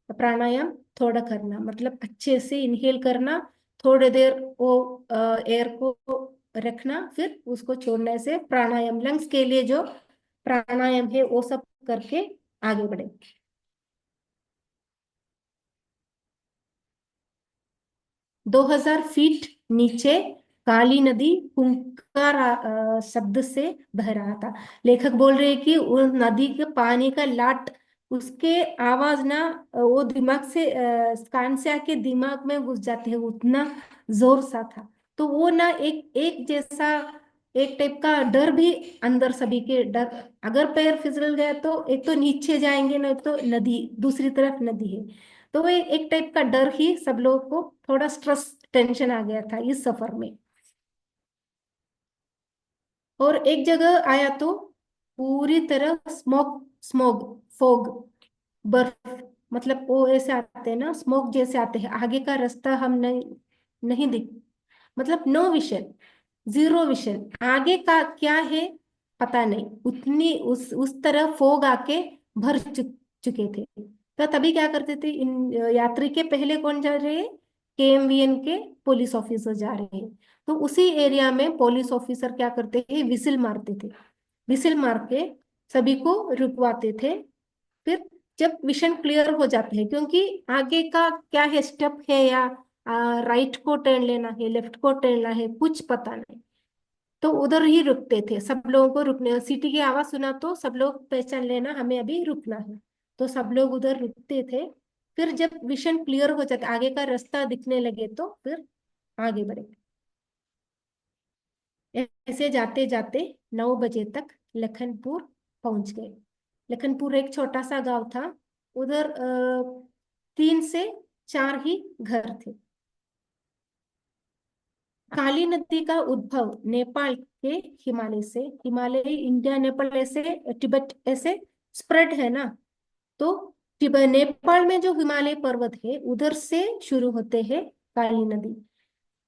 प्राणायाम थोड़ा करना, मतलब अच्छे से इनहेल करना, थोड़ी देर वो एयर को रखना, फिर उसको छोड़ने से प्राणायाम लंग्स के लिए जो प्राणायाम है वो सब करके आगे बढ़े। 2000 फीट नीचे काली नदी हुंकार शब्द से बह रहा था। लेखक बोल रहे हैं कि उस नदी के पानी का लाट, उसके आवाज ना वो दिमाग से कान से आके दिमाग में घुस जाती है, उतना जोर सा था। तो वो ना एक एक जैसा एक टाइप का डर भी अंदर सभी के डर, अगर पैर फिसल गए तो एक तो नीचे जाएंगे, नहीं तो नदी दूसरी तरफ नदी है। तो वो एक टाइप का डर ही सब लोगों को, थोड़ा स्ट्रेस टेंशन आ गया था इस सफर में। और एक जगह आया तो पूरी तरह स्मोक, स्मोग, फोग, बर्फ, मतलब वो ऐसे आते हैं ना, स्मोक जैसे आते हैं, आगे का रास्ता हम नहीं नहीं दिख, मतलब नो विशन, जीरो विशन, आगे का क्या है पता नहीं, उतनी उस तरह फोग आके भर चुके थे। तो तभी क्या करते थे इन यात्री के पहले कौन जा रहे हैं, केएमवीएन के पुलिस ऑफिसर जा रहे हैं। तो उसी एरिया में पुलिस ऑफिसर क्या करते हैं, विसिल मारते थे, विसिल मार के सभी को रुकवाते थे। फिर जब विजन क्लियर हो जाते हैं, क्योंकि आगे का क्या है, स्टेप है या राइट को टर्न लेना है, लेफ्ट को टर्न लेना है, कुछ पता नहीं, तो उधर ही रुकते थे सब लोगों को। रुकने, सीटी की आवाज सुना तो सब लोग पहचान लेना हमें अभी रुकना है, तो सब लोग उधर रुकते थे। फिर जब विजन क्लियर हो जाता, आगे का रास्ता दिखने लगे, तो फिर आगे बढ़े। ऐसे जाते जाते 9 बजे तक लखनपुर पहुंच गए। लखनपुर एक छोटा सा गांव था, उधर 3 से 4 ही घर थे। काली नदी का उद्भव नेपाल के हिमालय से, हिमालय इंडिया नेपाल ऐसे तिब्बत ऐसे स्प्रेड है ना, तो नेपाल में जो हिमालय पर्वत है उधर से शुरू होते हैं काली नदी,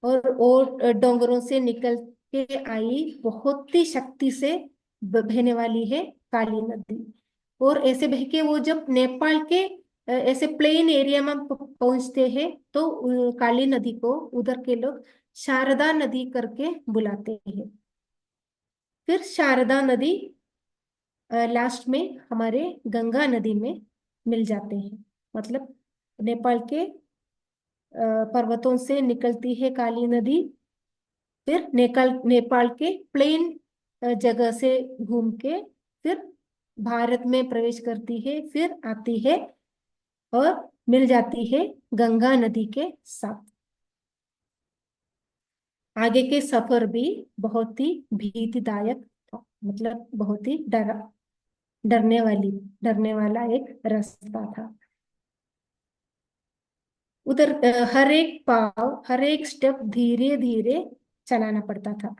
और डोंगरों से निकल के आई, बहुत ही शक्ति से बहने वाली है काली नदी। और ऐसे बह के वो जब नेपाल के ऐसे प्लेन एरिया में पहुंचते हैं, तो काली नदी को उधर के लोग शारदा नदी करके बुलाते हैं। फिर शारदा नदी लास्ट में हमारे गंगा नदी में मिल जाते हैं। मतलब नेपाल के पर्वतों से निकलती है काली नदी, फिर नेपाल के प्लेन जगह से घूम के फिर भारत में प्रवेश करती है, फिर आती है और मिल जाती है गंगा नदी के साथ। आगे के सफर भी बहुत ही भीतिदायक था, मतलब बहुत ही डरने वाला एक रास्ता था। उधर हर एक पाव, हर एक स्टेप धीरे धीरे चलाना पड़ता था।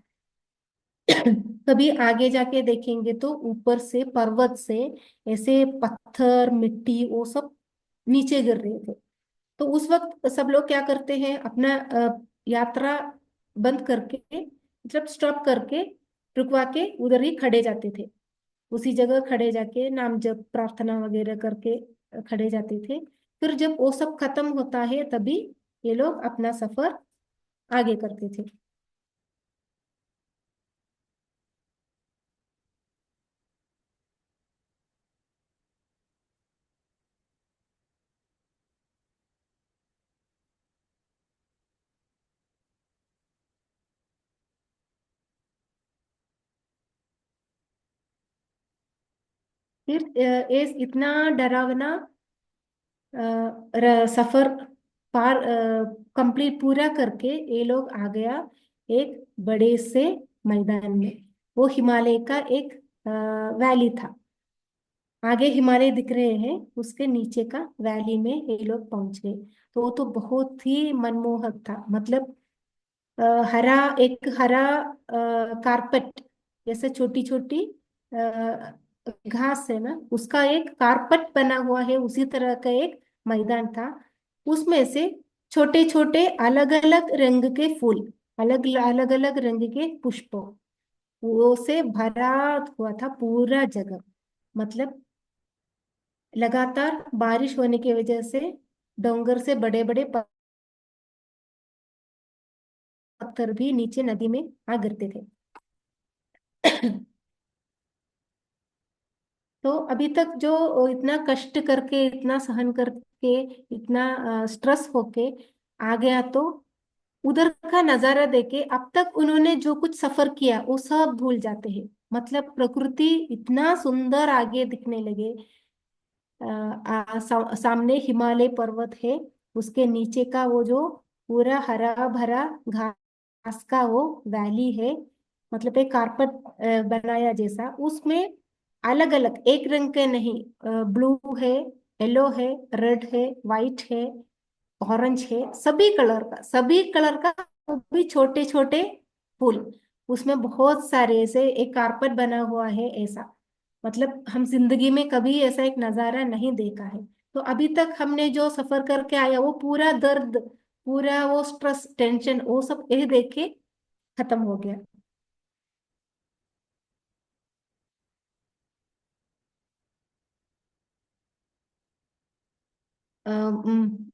कभी आगे जाके देखेंगे तो ऊपर से पर्वत से ऐसे पत्थर मिट्टी वो सब नीचे गिर रहे थे। तो उस वक्त सब लोग क्या करते हैं, अपना यात्रा बंद करके, मतलब स्टॉप करके, रुकवा के उधर ही खड़े जाते थे, उसी जगह खड़े जाके नाम जप प्रार्थना वगैरह करके खड़े जाते थे। फिर जब वो सब खत्म होता है तभी ये लोग अपना सफर आगे करते थे। फिर ये इतना डरावना सफर पार कंप्लीट पूरा करके ये लोग आ गया एक बड़े से मैदान में। वो हिमालय का एक वैली था, आगे हिमालय दिख रहे हैं, उसके नीचे का वैली में ये लोग पहुंच गए। तो वो तो बहुत ही मनमोहक था, मतलब अ, हरा, एक हरा कारपेट, जैसे छोटी छोटी घास है ना, उसका एक कारपेट बना हुआ है, उसी तरह का एक मैदान था। उसमें से छोटे छोटे अलग अलग रंग के फूल, अलग अलग अलग रंग के पुष्प, वो से भरा हुआ था पूरा जगह। मतलब लगातार बारिश होने की वजह से डोंगर से बड़े बड़े पत्थर भी नीचे नदी में आ गिरते थे। तो अभी तक जो इतना कष्ट करके, इतना सहन करके, इतना स्ट्रेस होके आ गया, तो उधर का नजारा देके अब तक उन्होंने जो कुछ सफर किया वो सब भूल जाते हैं। मतलब प्रकृति इतना सुंदर आगे दिखने लगे। सामने हिमालय पर्वत है, उसके नीचे का वो जो पूरा हरा भरा घास का वो वैली है, मतलब एक कारपेट बनाया जैसा, उसमें अलग अलग एक रंग के नहीं, ब्लू है, येलो है, रेड है, वाइट है, ऑरेंज है, सभी कलर का वो भी छोटे छोटे फूल, उसमें बहुत सारे ऐसे एक कारपेट बना हुआ है ऐसा। मतलब हम जिंदगी में कभी ऐसा एक नजारा नहीं देखा है। तो अभी तक हमने जो सफर करके आया वो पूरा दर्द, पूरा वो स्ट्रेस टेंशन वो सब ये देख के खत्म हो गया।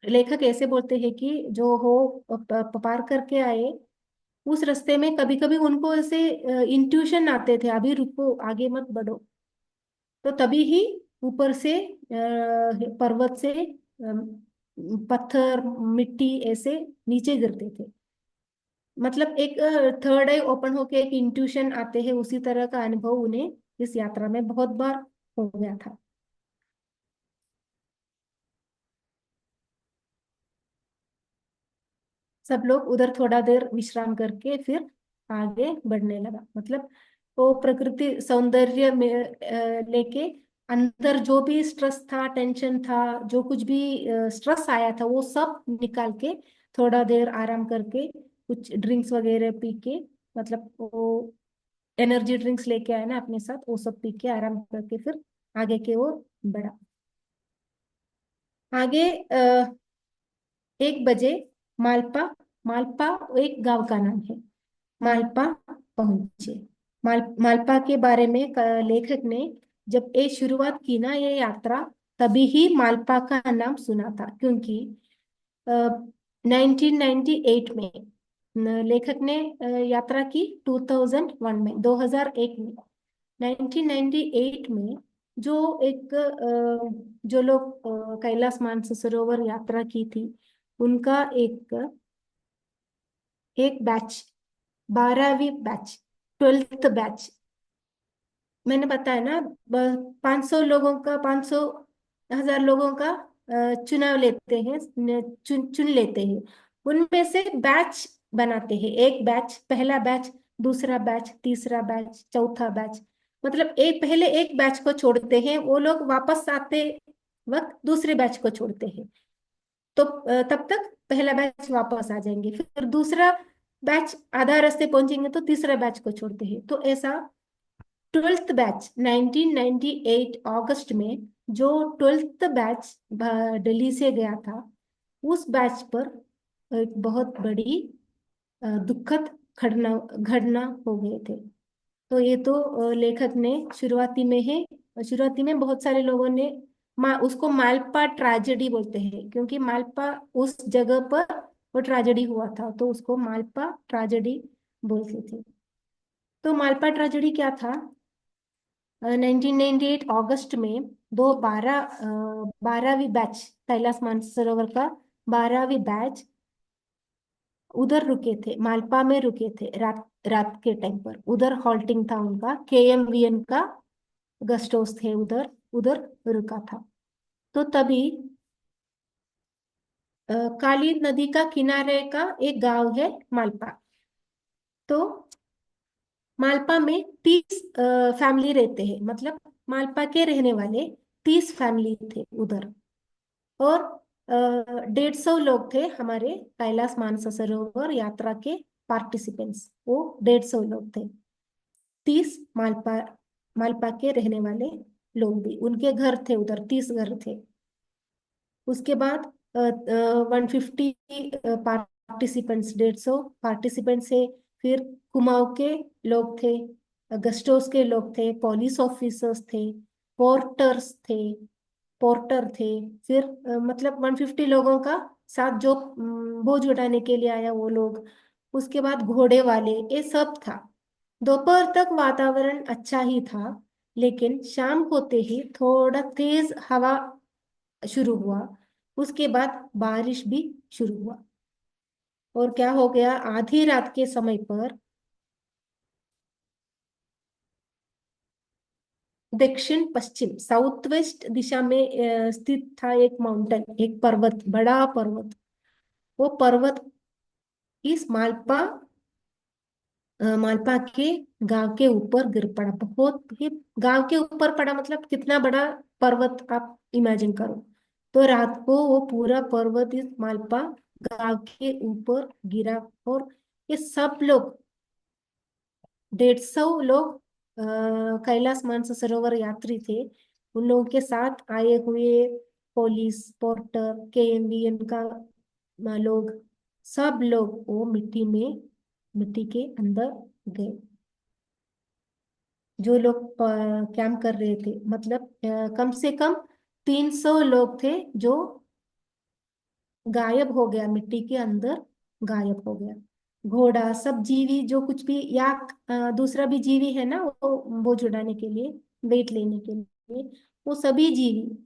लेखक ऐसे बोलते हैं कि जो हो पार करके आए, उस रास्ते में कभी कभी उनको ऐसे इंट्यूशन आते थे, अभी रुको आगे मत बढ़ो। तो तभी ही ऊपर से पर्वत से पत्थर मिट्टी ऐसे नीचे गिरते थे। मतलब एक थर्ड आई ओपन होके एक इंट्यूशन आते हैं, उसी तरह का अनुभव उन्हें इस यात्रा में बहुत बार हो गया था। सब लोग उधर थोड़ा देर विश्राम करके फिर आगे बढ़ने लगा। मतलब वो प्रकृति सौंदर्य में लेके अंदर जो भी स्ट्रेस था, टेंशन था, जो कुछ भी स्ट्रेस आया था वो सब निकाल के थोड़ा देर आराम करके कुछ ड्रिंक्स वगैरह पी के, मतलब वो एनर्जी ड्रिंक्स लेके आए ना अपने साथ, वो सब पी के आराम करके फिर आगे की ओर बढ़ा। आगे 1 बजे मालपा, मालपा एक गांव का नाम है, मालपा पहुंचे। मालपा के बारे में लेखक ने जब ये शुरुआत की ना ये यात्रा, तभी ही मालपा का नाम सुना था, क्योंकि 1998 में लेखक ने यात्रा की 2001 में, 2001 में, 1998 में जो एक जो लोग कैलाश मानसरोवर यात्रा की थी, उनका एक एक बैच, 12वीं बैच, 12th बैच, मैंने बताया ना, 500 लोगों का, 500 हजार लोगों का चुनाव लेते हैं, चुन चुन लेते हैं, उनमें से बैच बनाते हैं। एक बैच, पहला बैच, दूसरा बैच, तीसरा बैच, चौथा बैच। मतलब एक पहले एक बैच को छोड़ते हैं, वो लोग वापस आते वक्त दूसरे बैच को छोड़ते हैं। तो तब तक पहला बैच वापस आ जाएंगे, फिर दूसरा बैच आधा रास्ते पहुंचेंगे तो तीसरा बैच को छोड़ते हैं। तो ऐसा 12th बैच 1998 अगस्त में जो 12th बैच दिल्ली से गया था, उस बैच पर एक बहुत बड़ी दुखद घटना घटना हो गए थे। तो ये तो लेखक ने शुरुआती में है, शुरुआती में बहुत सारे लोगों ने उसको मालपा ट्रेजेडी बोलते हैं, क्योंकि मालपा उस जगह पर वो ट्रेजेडी हुआ था, तो उसको मालपा ट्रेजेडी बोलते थे। तो मालपा ट्रेजेडी क्या था? 1998 अगस्त में दो 12वीं बैच, कैलाश मानसरोवर का 12वीं बैच उधर रुके थे, मालपा में रुके थे, रात रात के टाइम पर उधर हॉल्टिंग था उनका, KMVN का गेस्ट हाउस थे उधर, उधर रुका था। तो तभी काली नदी का किनारे का एक गांव है मालपा। तो मालपा में 30 फैमिली रहते हैं, मतलब मालपा के रहने वाले 30 फैमिली थे उधर। और 150 लोग थे हमारे कैलाश मानसरोवर यात्रा के पार्टिसिपेंट्स, वो 150 लोग थे। 30 मालपा मालपा के रहने वाले लोग भी, उनके घर थे उधर, 30 घर थे। उसके बाद 150 पार्टिसिपेंट्स, 150 पार्टिसिपेंट्स है। फिर कुमाऊं के लोग थे, गस्टोस के लोग थे, पुलिस ऑफिसर्स थे, पोर्टर्स थे, पोर्टर थे। फिर मतलब 150 लोगों का साथ जो बोझ उठाने के लिए आया वो लोग। उसके बाद घोड़े वाले, ये सब था। दोपहर तक वातावरण अच्छा ही था, लेकिन शाम होते ही थोड़ा तेज हवा शुरू हुआ। उसके बाद बारिश भी शुरू हुआ। और क्या हो गया, आधी रात के समय पर दक्षिण पश्चिम साउथ वेस्ट दिशा में स्थित था एक माउंटेन, एक पर्वत, बड़ा पर्वत। वो पर्वत इस मालपा के गांव के ऊपर गिर पड़ा, बहुत ही। गांव के ऊपर पड़ा मतलब कितना बड़ा पर्वत आप इमेजिन करो। तो रात को वो पूरा पर्वत इस मालपा गांव के ऊपर गिरा। और ये सब लोग, 150 लोग कैलाश मानसरोवर यात्री थे। उन लोगों के साथ आए हुए पुलिस, पोर्टर, केएमवीएन का लोग, सब लोग वो मिट्टी के अंदर गए। जो लोग कैंप कर रहे थे, मतलब कम से कम 300 लोग थे जो गायब हो गया, मिट्टी के अंदर गायब हो गया। घोड़ा, सब जीवी जो कुछ भी, या दूसरा भी जीवी है ना, वो जुड़ाने के लिए, वेट लेने के लिए, वो सभी जीवी,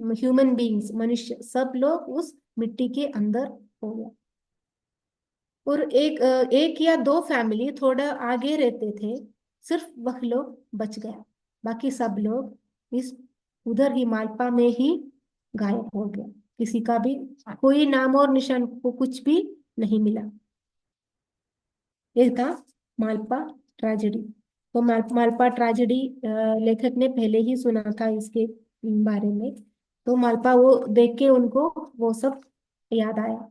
ह्यूमन बीइंग्स, मनुष्य, सब लोग उस मिट्टी के अंदर हो गया। और एक या दो फैमिली थोड़ा आगे रहते थे, सिर्फ वह लोग बच गया। बाकी सब लोग इस उधर ही मालपा में ही गायब हो गया। किसी का भी कोई नाम और निशान को कुछ भी नहीं मिला। ये था मालपा ट्रेजेडी। तो मालपा ट्रेजेडी लेखक ने पहले ही सुना था इसके बारे में। तो मालपा वो देख के उनको वो सब याद आया।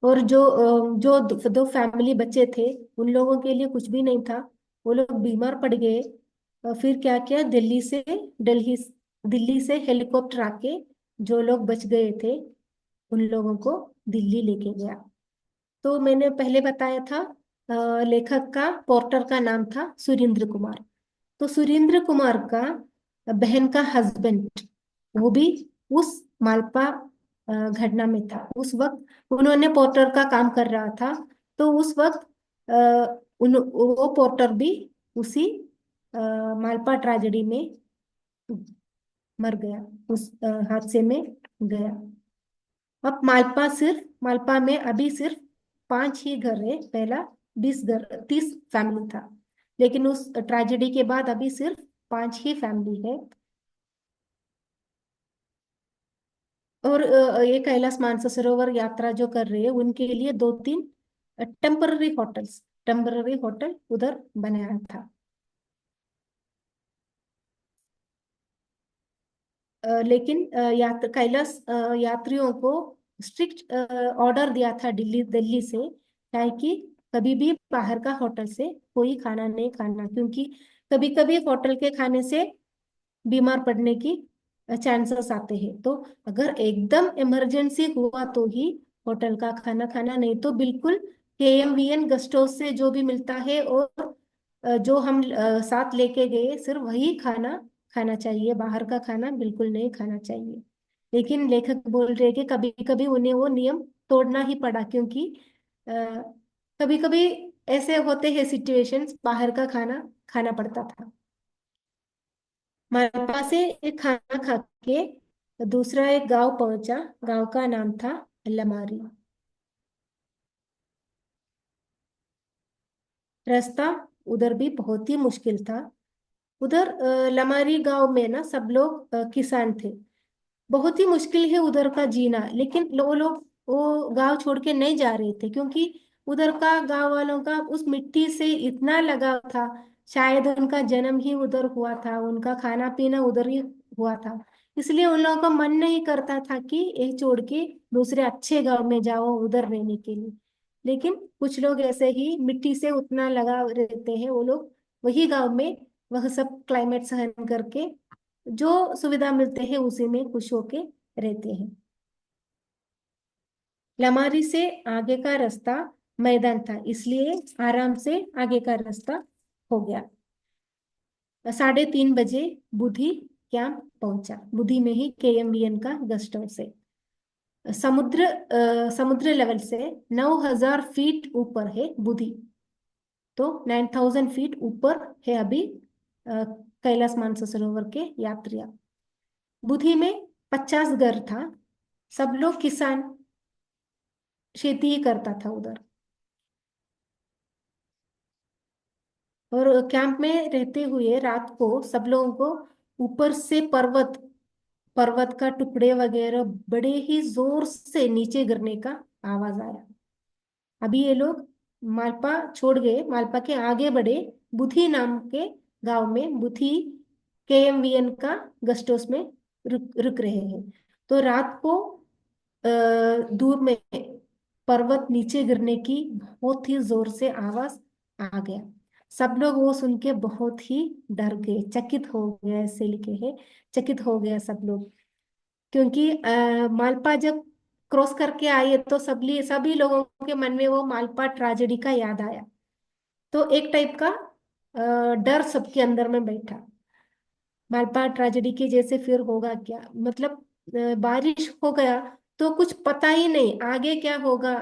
और जो दो फैमिली बच्चे थे, उन लोगों के लिए कुछ भी नहीं था। वो लोग बीमार पड़ गए। फिर क्या किया, दिल्ली दिल्ली से हेलीकॉप्टर आके जो लोग बच गए थे उन लोगों को दिल्ली लेके गया। तो मैंने पहले बताया था, लेखक का, पोर्टर का नाम था सुरेंद्र कुमार। तो सुरेंद्र कुमार का बहन का हस्बैंड, वो भी उस मालपा घटना में था। उस वक्त उन्होंने पोर्टर का काम कर रहा था। तो उस वक्त वो पोर्टर भी उसी मालपा ट्रेजेडी में मर गया, उस हादसे में गया। अब मालपा में अभी सिर्फ 5 ही घर है। पहला 30 फैमिली था, लेकिन उस ट्रेजेडी के बाद अभी सिर्फ 5 ही फैमिली है। और ये कैलाश मानसरोवर यात्रा जो कर रहे हैं उनके लिए 2-3 टेम्पररी होटल उधर बनाया था। लेकिन यात्रियों को स्ट्रिक्ट ऑर्डर दिया था दिल्ली दिल्ली से, क्या कि कभी भी बाहर का होटल से कोई खाना नहीं खाना, क्योंकि कभी कभी होटल के खाने से बीमार पड़ने की चांसेस आते हैं। तो अगर एकदम इमरजेंसी हुआ तो ही होटल का खाना खाना, नहीं तो बिल्कुल केएमवीएन गेस्ट हाउस से जो भी मिलता है और जो हम साथ लेके गए, सिर्फ वही खाना खाना चाहिए। बाहर का खाना बिल्कुल नहीं खाना चाहिए। लेकिन लेखक बोल रहे हैं कि कभी कभी उन्हें वो नियम तोड़ना ही पड़ा, क्योंकि कभी कभी ऐसे होते हैं सिचुएशंस, बाहर का खाना खाना पड़ता था। मालपा से एक खाना खा के दूसरा एक गांव पहुंचा। गांव का नाम था लमारी। रास्ता उधर भी बहुत ही मुश्किल था। उधर लमारी गांव में ना सब लोग किसान थे। बहुत ही मुश्किल है उधर का जीना, लेकिन वो लोग वो गांव छोड़ के नहीं जा रहे थे, क्योंकि उधर का गांव वालों का उस मिट्टी से इतना लगाव था। शायद उनका जन्म ही उधर हुआ था, उनका खाना पीना उधर ही हुआ था। इसलिए उन लोगों का मन नहीं करता था कि एक छोड़ के दूसरे अच्छे गांव में जाओ उधर रहने के लिए। लेकिन कुछ लोग ऐसे ही मिट्टी से उतना लगाव रहते हैं, वो लोग वही गांव में वह सब क्लाइमेट सहन करके जो सुविधा मिलते हैं उसी में खुश होके रहते हैं। लमारी से आगे का रास्ता मैदान था, इसलिए आराम से आगे का रास्ता हो गया। 3:30 बजे बुधी कैंप पहुंचा। बुधी में ही केएमवीएन का गेस्ट हाउस है। समुद्र लेवल से 9,000 फीट ऊपर है बुधी। तो 9,000 फीट ऊपर है अभी कैलाश मानसरोवर के यात्रियां। बुधी में 50 घर था। सब लोग किसान, खेती ही करता था उधर। और कैंप में रहते हुए रात को सब लोगों को ऊपर से पर्वत पर्वत का टुकड़े वगैरह बड़े ही जोर से नीचे गिरने का आवाज आया। अभी ये लोग मालपा छोड़ गए, मालपा के आगे बढ़े, बुथी नाम के गांव में, बुथी केएमवीएन का गेस्ट हाउस में रुक रहे हैं। तो रात को दूर में पर्वत नीचे गिरने की बहुत ही जोर से आवाज आ गया। सब लोग वो सुन के बहुत ही डर गए, चकित हो गए, ऐसे लिखे हैं, चकित हो गया सब लोग। क्योंकि मालपा जब क्रॉस करके आए तो सभी लोगों के मन में वो मालपा ट्रेजेडी का याद आया। तो एक टाइप का डर सबके अंदर में बैठा, मालपा ट्रेजेडी के जैसे फिर होगा क्या, मतलब बारिश हो गया तो कुछ पता ही नहीं आगे क्या होगा,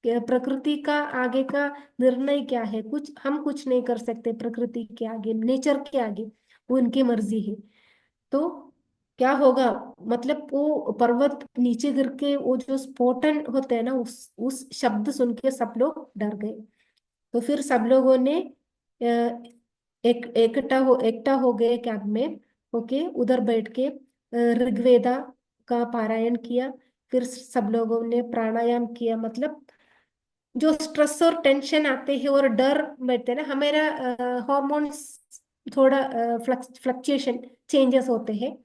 प्रकृति का आगे का निर्णय क्या है, कुछ हम कुछ नहीं कर सकते प्रकृति के आगे, नेचर के आगे, वो उनकी मर्जी है। तो क्या होगा, मतलब वो पर्वत नीचे गिर के वो जो स्फोटन होते हैं ना, उस शब्द सुन के सब लोग डर गए। तो फिर सब लोगों ने एकटा हो गए कैंप में होके, उधर बैठ के ऋग्वेदा का पारायण किया। फिर सब लोगों ने प्राणायाम किया, मतलब जो स्ट्रेस और टेंशन आते हैं और डर बैठते हैं ना, हमारा हॉर्मोन्स थोड़ा फ्लक्चुएशन चेंजेस होते हैं,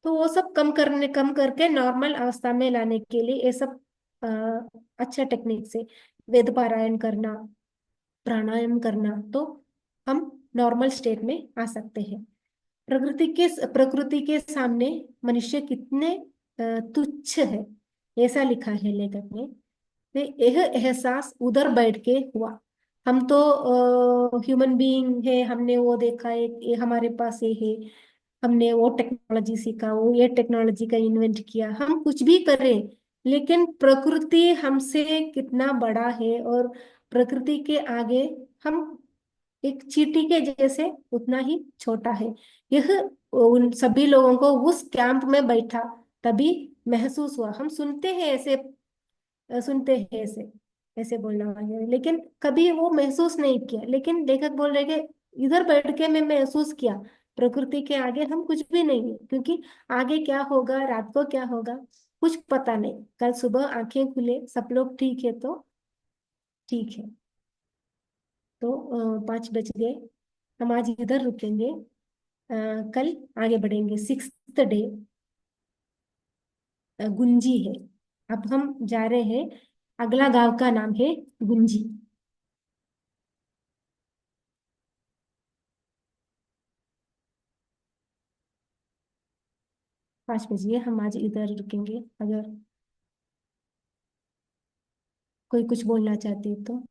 तो वो सब कम करके नॉर्मल अवस्था में लाने के लिए ये सब अ, अच्छा टेक्निक से वेद पारायण करना, प्राणायाम करना, तो हम नॉर्मल स्टेट में आ सकते हैं। प्रकृति के सामने मनुष्य कितने तुच्छ है, ऐसा लिखा है लेखक ने। तो यह एहसास उधर बैठ के हुआ। हम तो ह्यूमन बीइंग है, हमने वो देखा है, ये हमारे पास ये है, हमने वो टेक्नोलॉजी सीखा, वो ये टेक्नोलॉजी का इन्वेंट किया, हम कुछ भी करें, लेकिन प्रकृति हमसे कितना बड़ा है, और प्रकृति के आगे हम एक चींटी के जैसे उतना ही छोटा है। यह उन सभी लोगों को उस कैंप में बैठा तभी महसूस हुआ। हम सुनते हैं ऐसे, सुनते हैं ऐसे, ऐसे बोलना वगैरह, लेकिन कभी वो महसूस नहीं किया। लेकिन लेखक बोल रहे कि इधर बैठ के मैं महसूस किया, प्रकृति के आगे हम कुछ भी नहीं है, क्योंकि आगे क्या होगा, रात को क्या होगा, कुछ पता नहीं। कल सुबह आंखें खुले सब लोग ठीक है तो ठीक है। तो 5 बज गए, हम आज इधर रुकेंगे, कल आगे बढ़ेंगे। 6th डे गुंजी है। अब हम जा रहे हैं, अगला गांव का नाम है गुंजी। 5 बजे हम आज इधर रुकेंगे, अगर कोई कुछ बोलना चाहते है तो।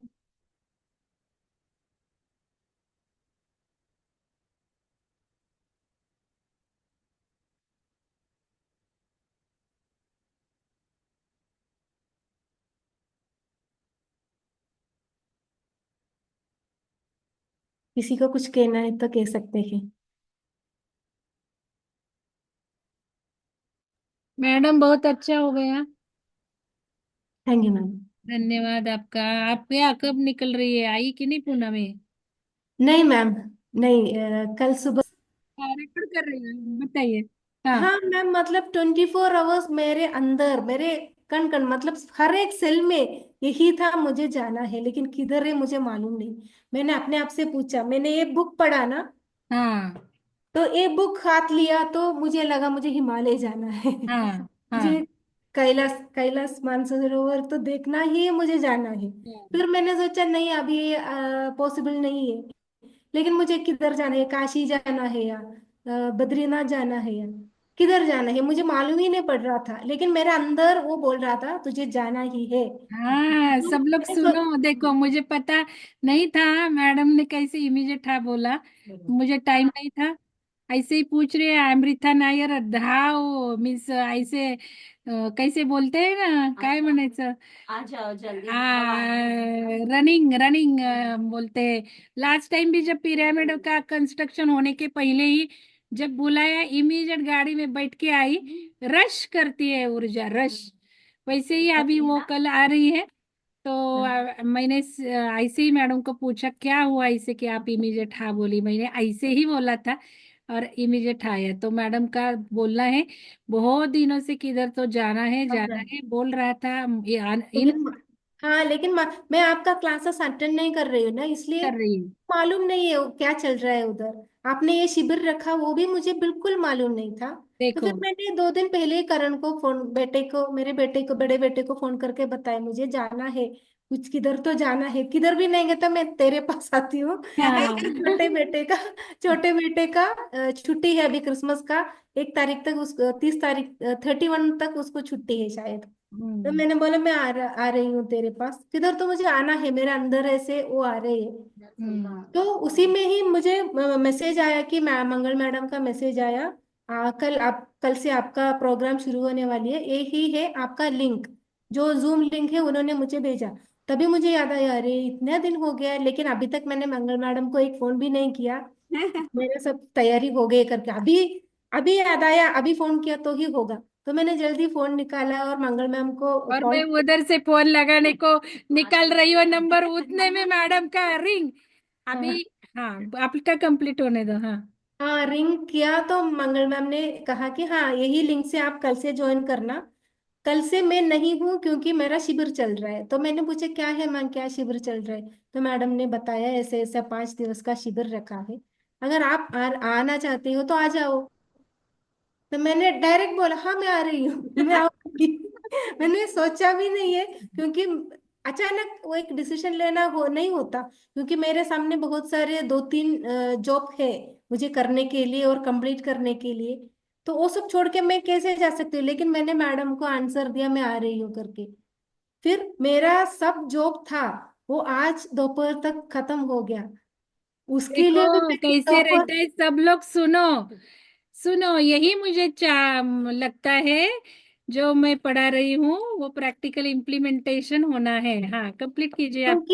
किसी को कुछ कहना है तो कह सकते हैं। मैडम बहुत अच्छा हो गया। Thank you ma'am. धन्यवाद आपका। आप क्या कब निकल रही है, आई कि नहीं पुणे में? नहीं मैम, नहीं, कल सुबह। हाँ, रिकॉर्ड कर रही है, बताइए। हाँ। हाँ मैम, मतलब 24 आवर्स मेरे अंदर, मेरे कण कण, मतलब हर एक सेल में यही था, मुझे जाना है, लेकिन किधर है मुझे मालूम नहीं। मैंने अपने आप से पूछा, मैंने ये बुक पढ़ा ना, हाँ। तो ये बुक हाथ लिया तो मुझे लगा मुझे हिमालय जाना है। हाँ। हाँ। मुझे कैलाश कैलाश मानसरोवर तो देखना ही है, मुझे जाना है। फिर मैंने सोचा नहीं, अभी पॉसिबल नहीं है। लेकिन मुझे किधर जाना है, काशी जाना है या बद्रीनाथ जाना है या किधर जाना है, मुझे मालूम ही नहीं पड़ रहा था, लेकिन मेरे अंदर वो बोल रहा था तुझे जाना ही है। हाँ, तो सब लोग मैंने सुनो, देखो मुझे पता नहीं था मैडम ने कैसे इमीडिएट हाँ बोला, मुझे टाइम नहीं था। ऐसे ही पूछ रहे हैं अमृता नायर धाव मिस ऐसे कैसे बोलते हैं ना, काय म्हणायचं, आ जाओ जल्दी रनिंग रनिंग बोलते हैं। लास्ट टाइम भी जब पिरामिड का कंस्ट्रक्शन होने के पहले ही जब बुलाया, इमीडिएट गाड़ी में बैठ के आई, रश करती है ऊर्जा, रश। वैसे ही अभी वो कल आ रही है, तो हाँ, मैंने ऐसे ही मैडम को पूछा क्या हुआ ऐसे कि आप इमीडिएट हाँ बोली, मैंने ऐसे ही बोला था और इमीडिएट आया। तो मैडम का बोलना है बहुत दिनों से किधर तो अच्छा। जाना है बोल रहा था। इन लेकिन हाँ, लेकिन मैं आपका क्लासेस अटेंड नहीं कर रही हूँ ना, इसलिए कर रही हूँ। मालूम नहीं है वो क्या चल रहा है उधर। आपने ये शिविर रखा वो भी मुझे बिल्कुल मालूम नहीं था। तो देखो फिर मैंने 2 दिन पहले ही करण को फोन, बेटे को, मेरे बेटे को, बड़े बेटे को फोन करके बताया मुझे जाना है, कुछ किधर तो जाना है, किधर भी नहीं गए तो मैं तेरे पास आती हूँ। हाँ। छोटे बेटे का छुट्टी है अभी क्रिसमस का। 1 तारीख तक उसको, 30 तारीख, 31 तक उसको छुट्टी है शायद। तो हम्म। मैंने बोला मैं आ रही हूँ तेरे पास, किधर तो मुझे आना है, मेरे अंदर ऐसे वो आ रहे हैं। तो उसी में ही मुझे मैसेज आया कि मंगल मैडम का मैसेज आया, कल से आपका प्रोग्राम शुरू होने वाली है, ये ही है आपका लिंक, जो जूम लिंक है उन्होंने मुझे भेजा। तभी मुझे याद आया, अरे इतने दिन हो गया है, लेकिन अभी तक मैंने मंगल मैडम को एक फोन भी नहीं किया। मेरे सब तैयारी हो गई करके, अभी अभी याद आया, अभी फोन किया तो ही होगा। तो मैंने जल्दी फोन निकाला और मंगल मैम को और कॉल। मैं उधर से फोन लगाने को निकाल रही हूँ नंबर, उतने में मैडम का रिंग अभी। हाँ, हाँ, आपका कंप्लीट होने दो। हाँ। हाँ, रिंग किया तो मंगल मैम ने कहा कि हाँ यही लिंक से आप कल से ज्वाइन करना। कल से मैं नहीं हूँ क्योंकि मेरा शिविर चल रहा है। तो मैंने पूछा क्या है मैम, क्या शिविर चल रहा है? तो मैडम ने बताया ऐसे ऐसा 5 दिवस का शिविर रखा है, अगर आप आना चाहते हो तो आ जाओ। तो मैंने डायरेक्ट बोला हाँ मैं आ रही हूँ। मैं आऊंगी। मैंने सोचा भी नहीं है, क्योंकि अचानक वो एक डिसीजन लेना हो नहीं होता, क्योंकि मेरे सामने बहुत सारे 2-3 जॉब है मुझे करने के लिए और कंप्लीट करने के लिए। तो वो सब छोड़ के मैं कैसे जा सकती हूँ? लेकिन मैंने मैडम को आंसर दिया मैं आ रही हूँ करके। फिर मेरा सब जॉब था वो आज दोपहर तक खत्म हो गया। उसके लिए भी देखो मैंने कैसे दोपहर। रहता है, सब लोग सुनो सुनो, यही मुझे लगता है जो मैं पढ़ा रही हूँ वो प्रैक्टिकल इम्प्लीमेंटेशन होना है। हाँ, कंप्लीट कीजिए आप।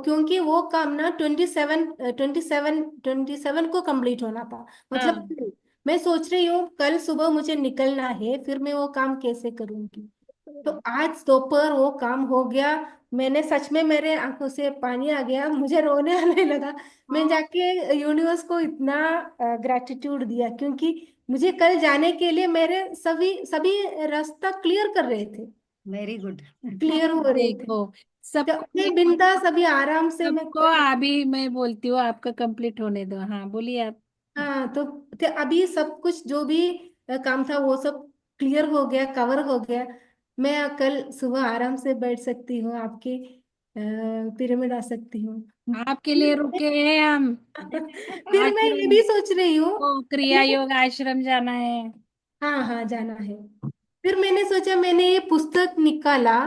क्योंकि वो काम ना 27 को कंप्लीट होना था, मतलब हाँ। मैं सोच रही हूँ कल सुबह मुझे निकलना है, फिर मैं वो काम कैसे करूंगी? तो आज दोपहर वो काम हो गया। मैंने सच में, मेरे आंखों से पानी आ गया, मुझे रोने आने लगा। मैं जाके यूनिवर्स को इतना ग्रेटिट्यूड दिया, क्योंकि मुझे कल जाने के लिए मेरे सभी सभी रास्ता क्लियर कर रहे थे, वेरी गुड। क्लियर हो रहे थे। देखो तो सबको मैं बिंदास अभी आराम से मैं सबको अभी मैं बोलती हूँ आपका कंप्लीट होने दो। हाँ, बोलिए आप। हाँ, तो अभी सब कुछ जो भी काम था वो सब क्लियर हो गया, कवर हो गया। मैं कल सुबह आराम से बैठ सकती हूँ, आपके पिरामिड आ सकती हूँ। आपके लिए रुके हैं हम। फिर मैं ये आश्रम भी सोच रही हूँ को क्रिया कि योग आश्रम जाना है। हाँ, हाँ, जाना है। फिर मैंने सोचा, मैंने ये पुस्तक निकाला,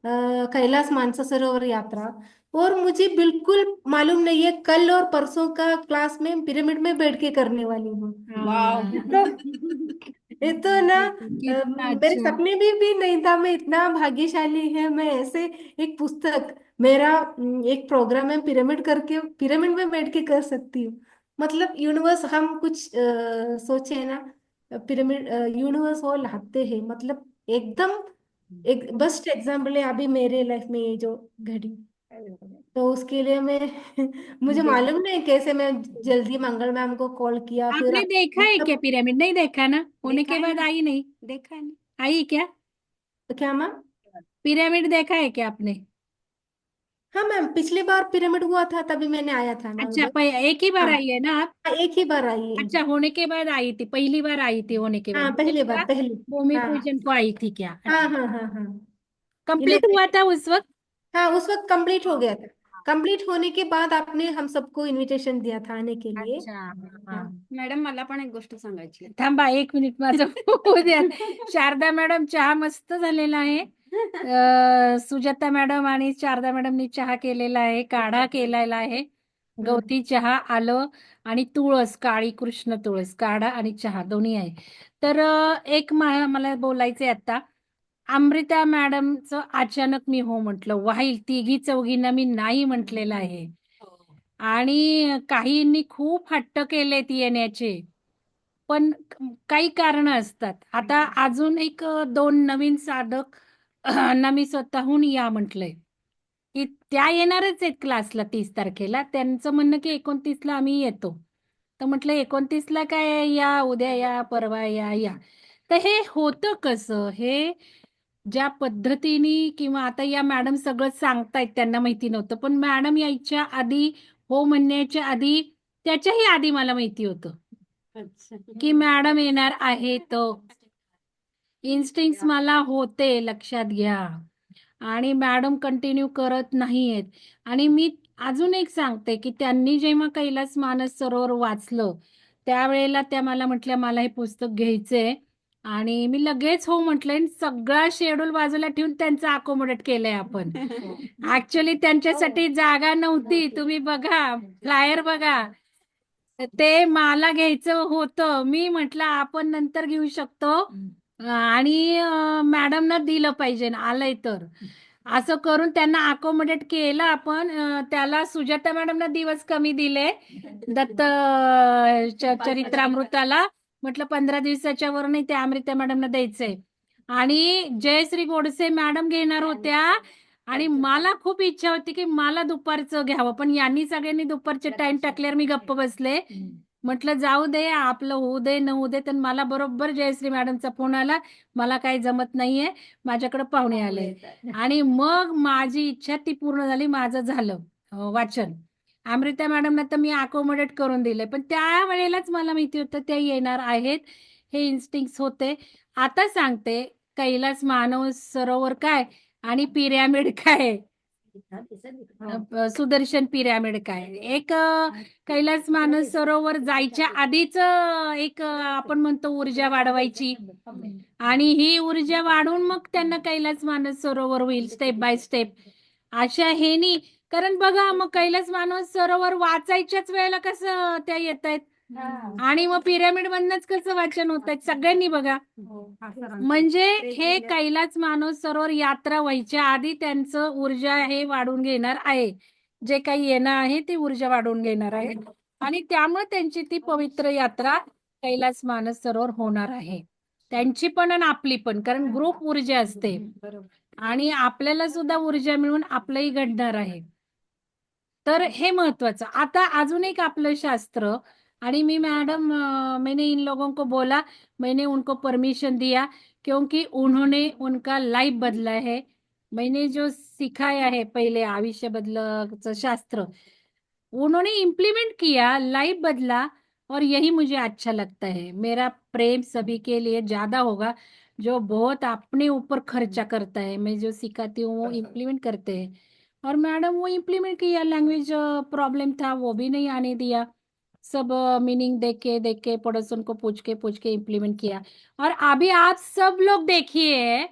कैलाश मानसरोवर यात्रा, और मुझे बिल्कुल मालूम नहीं है कल और परसों का क्लास में पिरामिड में बैठ के करने वाली हूँ। वाह। तो ये तो ना देखो कितना मेरे अच्छा। सपने भी नहीं था, मैं इतना भाग्यशाली है, मैं ऐसे एक पुस्तक, मेरा एक प्रोग्राम है पिरामिड करके, पिरामिड में बैठ के कर सकती हूँ। मतलब यूनिवर्स, हम कुछ सोचे ना, पिरामिड यूनिवर्स वो लाते हैं, मतलब एकदम एक बेस्ट एग्जाम्पल है अभी मेरे लाइफ में ये जो घड़ी। तो उसके लिए मैं मुझे मालूम नहीं कैसे मैं जल्दी मंगल मैम को कॉल किया, फिर आपने देखा है क्या मतलब पिरामिड? नहीं देखा ना, होने के बाद आई नहीं? देखा नहीं, आई क्या? क्या मैम? पिरामिड देखा है क्या आपने? हाँ मैम, पिछली बार पिरामिड हुआ था तभी मैंने आया था ना अच्छा, उधर। एक ही बार हाँ, आई है ना आप? एक ही बार आई है। अच्छा, होने के बाद आई थी, पहली बार आई थी होने के बाद, हाँ, मुझे पहली बार, लगा पहली। भूमि हाँ, पूजन को आई थी क्या। हाँ, अच्छा, हाँ, हाँ, हाँ। कंप्लीट हुआ इनोवेशन। था उस वक्त। हाँ, उस वक्त कंप्लीट हो गया था। कंप्लीट होने के बाद आपने हम सबको इनविटेशन दिया था आने के लिए। अच्छा। हाँ, हाँ। मॅडम मला पण एक गोष्ट सांगायची आहे. थांबा एक मिनिट माझं होऊ द्या. शारदा मॅडम, चहा मस्त झालेला आहे. सुजाता मॅडम आणि शारदा मॅडमनी चहा केलेला आहे, काढा केलेला आहे. हाँ, गवती चहा, आलं आणि तुळस, काळी कृष्ण तुळस, काढा आणि चहा दोन्ही आहे. तर एक मला बोलायचंय आता. अमृता मॅडमचं अचानक मी हो म्हटलं, वाईल तिघी चौघींना मी नाही म्हटलेलं आहे. आणि काहींनी खूप हट्ट केलेत येण्याचे, पण काही कारण असतात. आता अजून एक दोन नवीन साधक ना मी स्वतःहून या म्हटलंय की त्या येणारच आहेत क्लासला 30 तारखेला. त्यांचं म्हणणं की 29ला आम्ही येतो. तर म्हटलं 29ला काय, या उद्या या परवा या. तर हे होतं कसं, हे ज्या पद्धतीने, किंवा आता या मॅडम सगळं सांगतायत, त्यांना माहिती नव्हतं, पण मॅडम यायच्या आधी, हो म्हणण्याच्या आधी, त्याच्याही आधी मला माहिती होतं की मॅडम येणार आहे. तर इन्स्टिंक्ट मला होते, लक्षात घ्या. आणि मॅडम कंटिन्यू करत नाहीयेत. आणि मी अजून एक सांगते की त्यांनी जेव्हा कैलास मानस सरोवर वाचलं, त्यावेळेला त्या मला म्हटल्या मला हे पुस्तक घ्यायचंय. आणि मी लगेच हो म्हटलं, आणि सगळा शेड्यूल बाजूला ठेवून त्यांचं अकोमोडेट केलंय आपण. ऍक्च्युली त्यांच्यासाठी जागा नव्हती. तुम्ही बघा, फ्लायर बघा, ते मला घ्यायचं होतं. मी म्हटलं आपण नंतर घेऊ शकतो, आणि मॅडमना दिलं पाहिजे, आलंय तर. असं करून त्यांना अकोमोडेट केलं आपण. त्याला सुजाता मॅडमना दिवस कमी दिले दत्त चरित्रामृताला. म्हटलं 15 दिवसाच्या वर नाही, ते अमृता मॅडमना द्यायचंय. आणि जयश्री गोडसे मॅडम घेणार होत्या, आणि मला खूप इच्छा होती की मला दुपारचं घ्यावं, पण यांनी सगळ्यांनी दुपारचे टाइम टाकल्यावर मी गप्प बसले. म्हटलं जाऊ दे, आपलं होऊ दे न होऊ दे. तर मला बरोबर जयश्री मॅडमचा फोन आला, मला काही जमत नाहीये, माझ्याकडे पाहुणे आले. आणि मग माझी इच्छा ती पूर्ण झाली, माझं झालं वाचन. अमृता मॅडमना तर मी अकोमोडेट करून दिले, पण त्या वेळेलाच मला माहिती होतं त्या येणार आहेत. हे इन्स्टिंक्ट होते. आता सांगते, कैलास मानव सरोवर काय आणि पिरॅमिड काय, सुदर्शन पिरॅमिड काय. एक कैलास मानस सरोवर जायच्या आधीच एक आपण म्हणतो ऊर्जा वाढवायची, आणि ही ऊर्जा वाढून मग त्यांना कैलास मानस सरोवर होईल स्टेप बाय स्टेप. अशा हेनी, कारण बघा मग कैलास मानस सरोवर वाचायच्याच वेळेला कसं त्या येत आहेत, आणि मग पिरॅमिड मधनच कसं वाचन होत आहेत, सगळ्यांनी बघा. म्हणजे हे कैलास मानस सरोवर यात्रा व्हायच्या आधी त्यांचं ऊर्जा हे वाढून घेणार आहे. जे काही येणार आहे ते ऊर्जा वाढवून घेणार आहे, आणि त्यामुळे त्यांची ती पवित्र यात्रा कैलास मानस सरोवर होणार आहे. त्यांची पण आणि आपली पण, कारण ग्रुप ऊर्जा असते, आणि आपल्याला सुद्धा ऊर्जा मिळून आपलंही घडणार आहे. तर हे महत्वाचं. आता अजून एक आपलं शास्त्र, आणि मी मैडम, मैंने इन लोगों को बोला, मैंने उनको परमिशन दिया, क्योंकि उन्होंने उनका लाइफ बदला है. मैंने जो सिखाया है पहले आयुष्य बदलाचं शास्त्र, उन्होंने इम्प्लीमेंट किया, लाइफ बदला, और यही मुझे अच्छा लगता है. मेरा प्रेम सभी के लिए ज्यादा होगा जो बहुत अपने ऊपर खर्चा करता है. मैं जो सिखाती हूँ वो इम्प्लीमेंट करते हैं. और मैडम वो इम्प्लीमेंट किया, लैंग्वेज प्रॉब्लम था वो भी नहीं आने दिया, सब मीनिंग देख के पड़ोसन को पूछ के इम्प्लीमेंट किया. और अभी आप सब लोग देखिए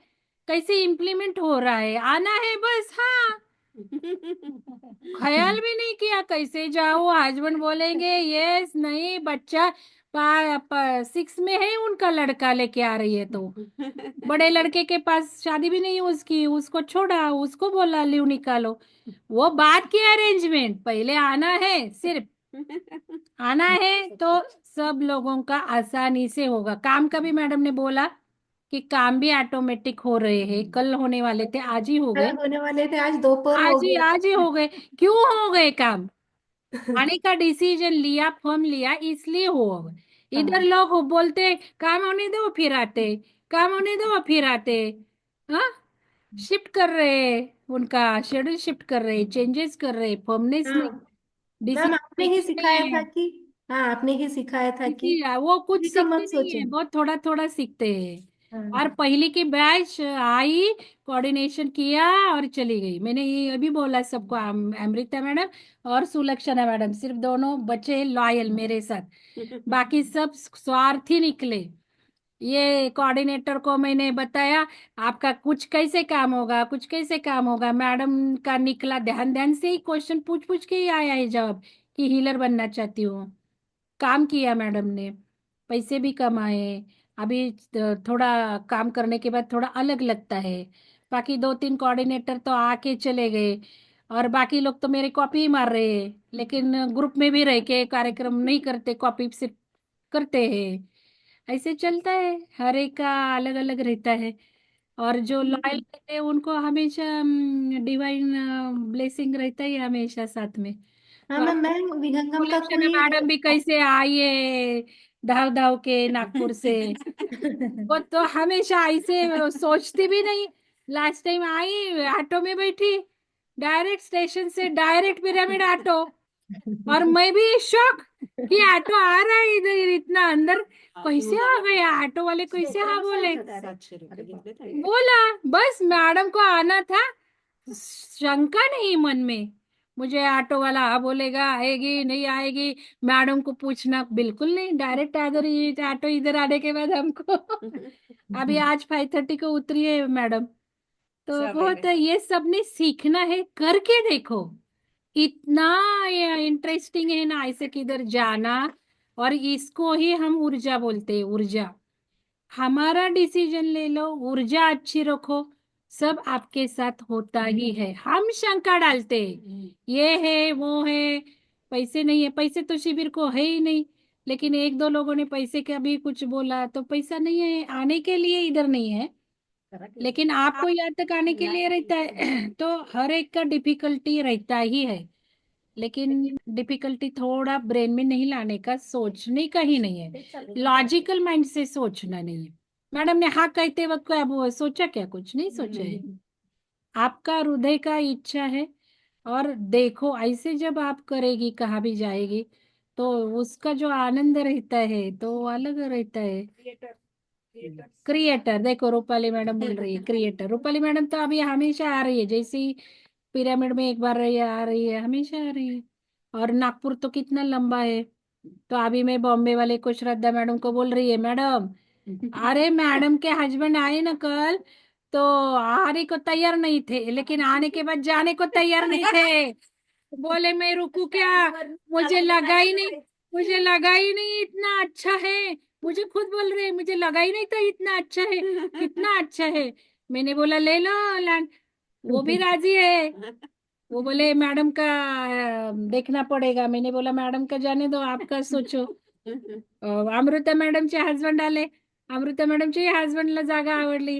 कैसे इम्प्लीमेंट हो रहा है. आना है बस, हाँ, ख्याल भी नहीं किया कैसे जाओ. हस्बैंड बोलेंगे यस, नहीं, बच्चा 6 में है, उनका लड़का लेके आ रही है, तो बड़े लड़के के पास शादी भी नहीं उसकी, उसको छोड़ा, उसको बोला लीव निकालो. वो बात की अरेंजमेंट, पहले आना है, सिर्फ आना है, तो सब लोगों का आसानी से होगा. काम का भी मैडम ने बोला कि काम भी ऑटोमेटिक हो रहे हैं. कल होने वाले थे, आज ही हो कल गए. होने वाले थे, आज दोपहर हो गया. आज ही हो गए. क्यों हो गए काम? आने का डिसीजन लिया, फॉर्म लिया, इसलिए हो गए. इधर लोग बोलते काम होने दो फिर आते, काम होने दो फिर आते. हाँ, शिफ्ट कर रहे, उनका शेड्यूल शिफ्ट कर रहे, चेंजेस कर रहे, फॉर्मनेस हाँ नहीं, मैम, आपने ही डिसीजन नहीं सिखाया था है. कि, हाँ आपने ही सिखाया था कि वो कुछ किसी का सीखते मत नहीं सोचे. है, बहुत थोड़ा थोड़ा सीखते हैं. और हाँ पहली की बैच आई, कोऑर्डिनेशन किया और चली गई. मैंने ये अभी बोला सबको, अमृता मैडम और सुलक्षणा मैडम, सिर्फ दोनों बचे लॉयल मेरे साथ, बाकी सब स्वार्थी निकले. ये कोऑर्डिनेटर को मैंने बताया आपका कुछ कैसे काम होगा, कुछ कैसे काम होगा. मैडम का निकला, ध्यान ध्यान से ही क्वेश्चन पूछ पूछ के ही आया है जवाब, कि हीलर बनना चाहती हूँ. काम किया मैडम ने, पैसे भी कमाए. अभी थोड़ा काम करने के बाद थोड़ा अलग लगता है. बाकी 2-3 कोऑर्डिनेटर तो आके चले गए, और बाकी लोग तो मेरे कॉपी ही मार रहे हैं, लेकिन ग्रुप में भी रह के कार्यक्रम नहीं करते, कॉपी सिर्फ करते हैं. ऐसे चलता है, हर एक का अलग अलग रहता है. और जो लॉयल रहते हैं उनको हमेशा डिवाइन ब्लेसिंग रहता ही है हमेशा साथ में। हाँ तो मैम विहंगम का सुलक्षणा कोई मैडम भी कैसे आई है धाव धाव के नागपुर से। वो तो हमेशा ऐसे सोचती भी नहीं। लास्ट टाइम आई ऑटो में बैठी, डायरेक्ट स्टेशन से डायरेक्ट पिरामिड ऑटो, और मैं भी शॉक कि ऑटो आ रहा है इधर इतना अंदर, कैसे आ गया ऑटो वाले, कैसे हाँ बोले। 700 रुपये घेतले ताई. बोला बस मैडम को आना था, शंका नहीं मन में। मुझे ऑटो वाला हाँ बोलेगा, आएगी नहीं आएगी मैडम को पूछना बिल्कुल नहीं, डायरेक्ट इधर ही ऑटो इधर आने के बाद हमको अभी आज 5:30 को उतरी है मैडम। तो बहुत सवेरे. ये सब ने सीखना है, करके देखो। इतना इंटरेस्टिंग है ना ऐसे किधर जाना। और इसको ही हम ऊर्जा बोलते हैं, ऊर्जा। हमारा डिसीजन ले लो, ऊर्जा अच्छी रखो, सब आपके साथ होता ही है। हम शंका डालते हैं, ये है वो है, पैसे नहीं है, पैसे तो शिविर को है ही नहीं। लेकिन एक दो लोगों ने पैसे का भी कुछ बोला तो पैसा नहीं है आने के लिए, इधर नहीं है, लेकिन आपको यहाँ तक आने के लिए रहता है तो हर एक का डिफिकल्टी रहता ही है। लेकिन डिफिकल्टी थोड़ा ब्रेन में नहीं लाने का, सोचने का ही नहीं है, लॉजिकल माइंड से सोचना नहीं है। मैडम ने हाँ कहते वक्त क्या वो सोचा, क्या कुछ नहीं सोचा है। आपका हृदय का इच्छा है, और देखो ऐसे जब आप करेगी कहाँ भी जाएगी तो उसका जो आनंद रहता है तो वो अलग रहता है। क्रिएटर, देखो रूपाली मैडम बोल रही है क्रिएटर। रूपाली मैडम तो अभी हमेशा आ रही है, जैसे ही पिरामिड में एक बार रही है आ रही है, हमेशा आ रही है। और नागपुर तो कितना लंबा है। तो अभी मैं बॉम्बे वाले को श्रद्धा मैडम को बोल रही है, मैडम अरे मैडम के हस्बैंड आए ना कल, तो आने को तैयार नहीं थे, लेकिन आने के बाद जाने को तैयार नहीं थे। बोले मैं रुकू क्या, मुझे लगा ही नहीं इतना अच्छा है। मुझे खुद बोल रहे हैं, मुझे लगा ही नहीं था इतना अच्छा है, कितना अच्छा है। मैंने बोला ले लो लैंड, वो भी राजी है। वो बोले मैडम का देखना पड़ेगा। मैंने बोला मैडम का जाने दो, आपका सोचो। अमृता मॅडमचे हस्बंड आले, अमृता मॅडमचे हस्बंडला जागा आवडली।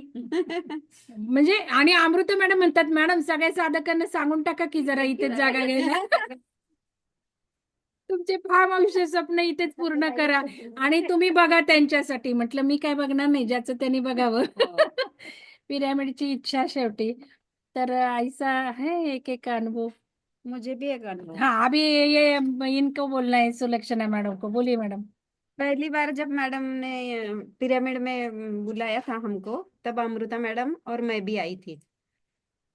म्हणजे आणि अमृता मॅडम म्हणतात, मॅडम सगळ्या साधकांना सांगून टाका की जरा इथेच जागा घ्यायला, तुमचे फार्म हाऊसचे स्वप्न इथेच पूर्ण करा आणि तुम्ही बघा त्यांच्यासाठी। म्हटलं मी काय बघणार नाही, ज्याचं त्यांनी बघावं पिरामिडची इच्छा शेवटी। तर ऐसा है एक एक अनुभव। मुझे भी एक अनुभव. हाँ अभी ये इनको बोलना है, सुलक्षणा मैडम को, बोलिए मैडम। पहली बार जब मैडम ने पिरामिड में बुलाया था हमको, तब अमृता मैडम और मैं भी आई थी.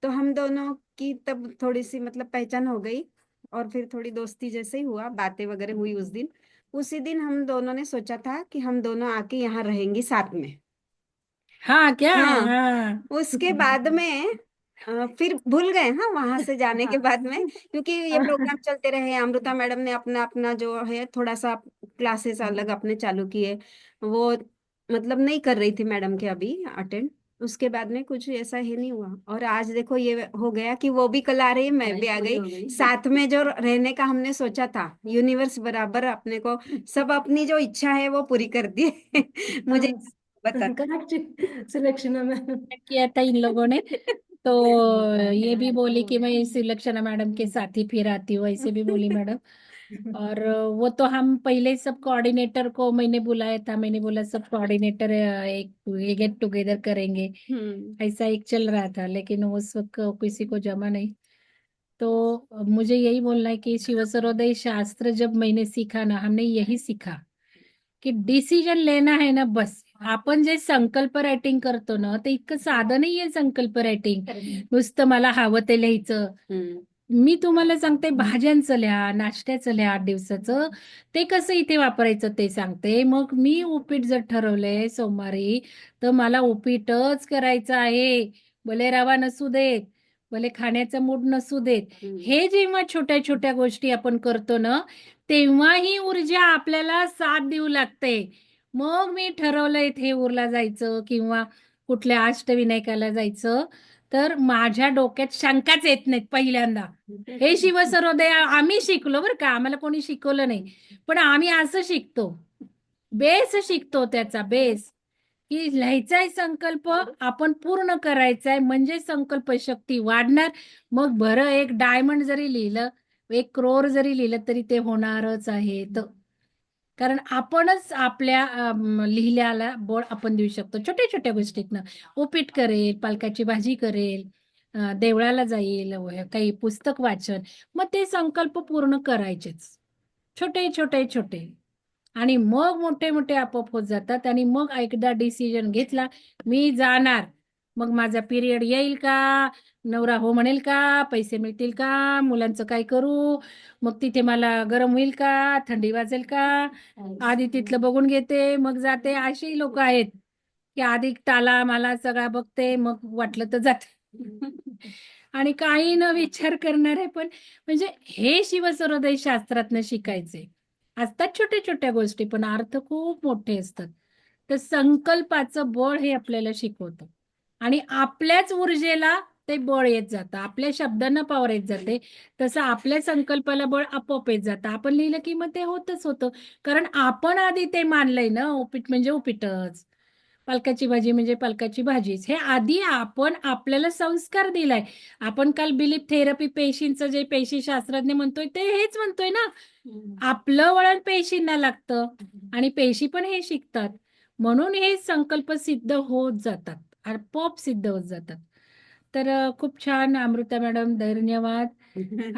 तो हम दोनों की तब थोड़ी सी मतलब पहचान हो गई, और फिर थोड़ी दोस्ती जैसे ही हुआ, बातें वगैरह हुई उस दिन. उसी दिन हम दोनों ने सोचा था कि हम दोनों आके यहाँ रहेंगी साथ में. हाँ क्या, हाँ. हाँ उसके बाद में फिर भूल गए, हाँ, वहां से जाने के बाद में, क्योंकि ये प्रोग्राम चलते रहे. अमृता मैडम ने अपना अपना जो है थोड़ा सा क्लासेस अलग अपने चालू किए. वो मतलब नहीं कर रही थी मैडम के अभी अटेंड. उसके बाद में कुछ ऐसा ही नहीं हुआ, और आज देखो ये हो गया कि वो भी कल आ रही, मैं भी आ गई. साथ में जो रहने का हमने सोचा था, यूनिवर्स बराबर अपने को सब अपनी जो इच्छा है वो पूरी कर दी मुझे बता. Correct Sulakshana ma'am. किया था इन लोगों ने। तो ये भी बोली कि मैं सुलक्षणा मैडम के साथ ही फिर आती हूँ, ऐसे भी बोली मैडम। और वो तो हम पहले सब कोऑर्डिनेटर को मैंने बुलाया था, मैंने बोला सब कोऑर्डिनेटर एक गेट टुगेदर करेंगे, ऐसा एक चल रहा था, लेकिन उस वक्त किसी को जमा नहीं। तो मुझे यही बोलना है कि शिव सर्वोदय शास्त्र जब मैंने सीखा ना, हमने यही सीखा की डिसिजन लेना है ना बस। आपण जे संकल्प रायटिंग करतो ना, ते इतकं साधं नाहीये संकल्प रायटिंग, नुसतं मला हवं ते लिहायचं। मी तुम्हाला सांगते, भाज्यांचं लिहा, नाश्त्याचं लिहा 8 दिवसाचं, ते कसं इथे वापरायचं ते सांगते। मग मी उपीट जर ठरवलंय सोमवारी, तर मला उपीटच करायचं आहे, भले रवा नसू देत, भले खाण्याचा मूड नसू देत। हे जेव्हा छोट्या छोट्या गोष्टी आपण करतो ना, तेव्हा ही ऊर्जा आपल्याला साथ देऊ लागते। मग मी ठरवलंय थेऊरला जायचं किंवा कुठल्या अष्टविनायकाला जायचं, तर माझ्या डोक्यात शंकाच येत नाहीत पहिल्यांदा। हे शिव सर्वोदय आम्ही शिकलो बरं का, आम्हाला कोणी शिकवलं नाही, पण आम्ही असं शिकतो, बेस शिकतो त्याचा बेस। की लिहायचा आहे संकल्प, आपण पूर्ण करायचा आहे, म्हणजे संकल्प शक्ती वाढणार. मग बरं, एक डायमंड जरी लिहिलं, 1 करोड जरी लिहिलं तरी ते होणारच आहे. कारण आपणच आपल्या लिहिल्याला बळ आपण देऊ शकतो. छोट्या छोट्या गोष्टीतनं उपीट करेल, पालकाची भाजी करेल, देवळाला जाईल, काही पुस्तक वाचन, मग ते संकल्प पूर्ण करायचेच. छोटे छोटे छोटे, आणि मग मोठे मोठे आपोआप होत जातात. आणि मग एकदा डिसिजन घेतला, मी जाणार, मग माझा पिरियड येईल का, नवरा हो म्हणेल का, पैसे मिळतील का, मुलांचं काय करू, मग तिथे मला गरम होईल का, थंडी वाजेल का, आधी तिथलं बघून घेते मग जाते. अशी लोक आहेत की आधी ताला मला सगळा बघते, मग वाटलं तर जाते. आणि काही न विचार करणारे पण, म्हणजे हे शिवसरोदय शास्त्रातनं शिकायचे. असतात छोट्या छोट्या गोष्टी, पण अर्थ खूप मोठे असतात. तर संकल्पाचं बळ हे आपल्याला शिकवतं. आणि आपल्याच ऊर्जेला ते बळ येत जातं, आपल्या शब्दांना पॉवर येत जाते. तसं आपल्या संकल्पाला बळ आपोआप येत जातं. आपण लिहिलं की मग ते होतच होतं. कारण आपण आधी ते मानलंय ना, उपीट म्हणजे उपीटच, पालकाची भाजी म्हणजे पालकाची भाजीच. हे आधी आपण आपल्याला संस्कार दिलाय. आपण काल बिलीफ थेरपी, पेशींचं जे पेशी शास्त्रज्ञ म्हणतोय ते हेच म्हणतोय ना. आपलं वळण पेशींना लागतं आणि पेशी पण हे शिकतात. म्हणून हे संकल्प सिद्ध होत जातात, आपोआप सिद्ध होत जातात. तर खूप छान अमृता मॅडम, धन्यवाद.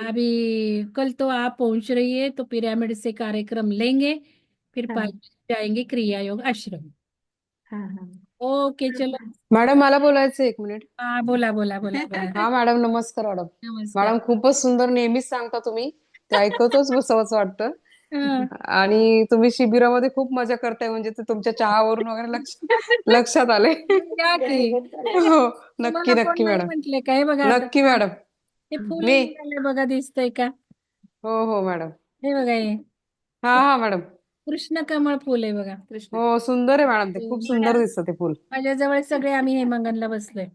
अभी कल तो आप पहुंच रही है, तो पिरामिड से कार्यक्रम लेंगे, फिर हाँ 5 जाएंगे क्रिया योग आश्रम. हाँ हाँ ओके, चलो. मॅडम मला बोलायचं 1 मिनिट. हा, बोला बोला बोला बोला. हा मॅडम, नमस्कार मॅडम. नमस्कार. मॅडम खूपच सुंदर नेहमीच सांगता तुम्ही, ते ऐकतच बसावंच वाटतं. हं. आणि तुम्ही शिबिरामध्ये खूप मजा करताय, म्हणजे ते तुमच्या चहावरून वगैरे लक्षात आले. या की हो, नक्की तुम्हाला कोण नक्की नाही मॅडम, म्हटले काय, बघा आता नक्की मॅडम. हे फुल मी निघाले बघा, दिसतंय का? हो हो मॅडम. हे बघा, हे हा हा मॅडम. कृष्ण कमळ फुल आहे बघा. हो, सुंदर आहे मॅडम, ते खूप सुंदर दिसतं ते फुल. माझ्याजवळ सगळे आम्ही हेमांगनला बसलोय.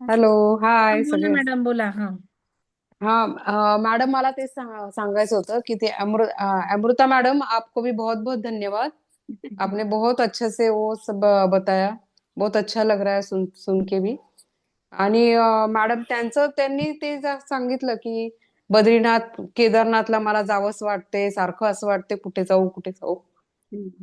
हॅलो, हाय बोला सगळे. मॅडम, बोला. हा, हाँ मॅडम, मला ते सांगायचं होतं की ते अमृता मैडम, आपको भी बहुत बहुत धन्यवाद. आपने बहुत अच्छे से वो सब बताया. बहुत अच्छा लग रहा है सुन के भी. आणि मॅडम, त्यांनी ते सांगितलं की बद्रीनाथ केदारनाथला मला जावंच वाटते, सारखं असं वाटते कुठे जाऊ कुठे जाऊ.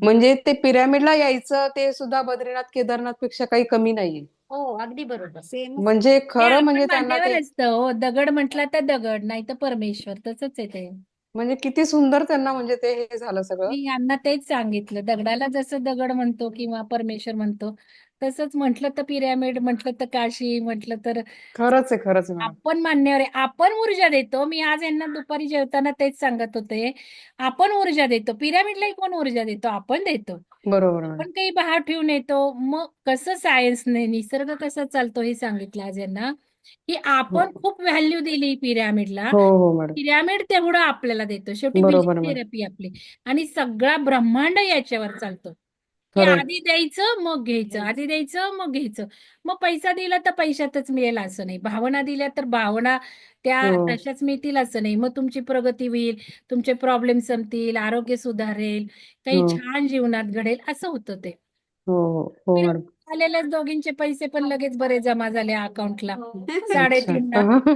म्हणजे ते पिरॅमिडला यायचं ते सुद्धा बद्रीनाथ केदारनाथ पेक्षा काही कमी नाहीये. हो, अगदी बरोबर. सेम. म्हणजे ते खरं आपण म्हणजे त्यांना मान्यवर ते, असतं हो, दगड म्हटला तर दगड, नाही तर परमेश्वर, तसंच आहे ते. म्हणजे किती सुंदर त्यांना म्हणजे ते हे झालं सगळं. मी यांना तेच सांगितलं, दगडाला जसं दगड म्हणतो किंवा परमेश्वर म्हणतो, तसंच म्हटलं तर पिरॅमिड, म्हटलं तर काशी, म्हटलं तर खरंच आहे मॅडम. आपण मान्यवर आहे. आपण ऊर्जा देतो. मी आज यांना दुपारी जेवताना तेच सांगत होते, आपण ऊर्जा देतो. पिरॅमिडलाही कोण ऊर्जा देतो? आपण देतो. बरोबर मॅडम. आपण काही भाव ठेवून येतो. मग कसं सायन्सने निसर्ग कसा चालतो हे सांगितलं आज यांना, की हो आपण खूप व्हॅल्यू दिली पिरॅमिडला. हो हो मॅडम. पिरॅमिड तेवढं आपल्याला देतो. शेवटी बरोबर बिलीफ मॅडम. थेरपी आपली, आणि सगळा ब्रह्मांड याच्यावर चालतो, की खरंय. आधी द्यायचं मग घ्यायचं, आधी द्यायचं मग घ्यायचं. मग पैसा दिला तर पैशातच मिळेल असं नाही, भावना दिल्या तर भावना त्या हो तशाच मिळतील असं नाही. मग तुमची प्रगती होईल, तुमचे प्रॉब्लेम संपतील, आरोग्य सुधारेल, काही हो छान जीवनात घडेल, असं होतं ते. हो हो हो मॅडम. आलेले दोघींचे पैसे पण लगेच बरे जमा झाले अकाउंटला, अच्छा. 3.5 लाख.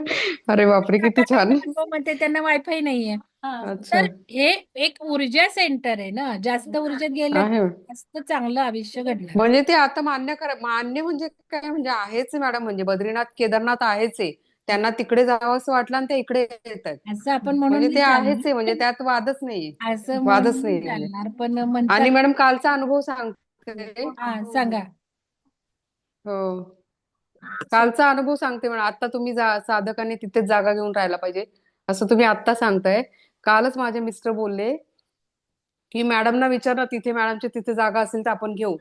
अरे बापरे, किती छान. म्हणते त्यांना वायफाय नाहीये. अच्छा. तर हे एक ऊर्जा सेंटर आहे ना, जास्त ऊर्जेत गेलं आहे. जास्त चांगलं आयुष्य घडणार. म्हणजे ते आता मान्य म्हणजे काय, म्हणजे आहेच मॅडम, म्हणजे बद्रीनाथ केदारनाथ आहेच आहे. त्यांना तिकडे जावं असं वाटलं आणि ते इकडे येतात. असं आपण म्हणून म्हणजे ते नाही आहेच आहे, म्हणजे चालणार, त्यात वादच नाहीये. असं वादच म्हणून नाही नाहीये म्हणजे. चालणार, पण म्हणतात. आणि मॅडम, कालचा अनुभव सांगते. हा, सांगा. हो, कालचा अनुभव सांगते म्हणा. आता तुम्ही साधकांनी तिथेच जागा घेऊन राहायला पाहिजे, असं तुम्ही आता सांगताय. कालच माझे मिस्टर बोलले की मॅडमना विचार ना, तिथे मॅडमच्या तिथे जागा असेल तर आपण घेऊ.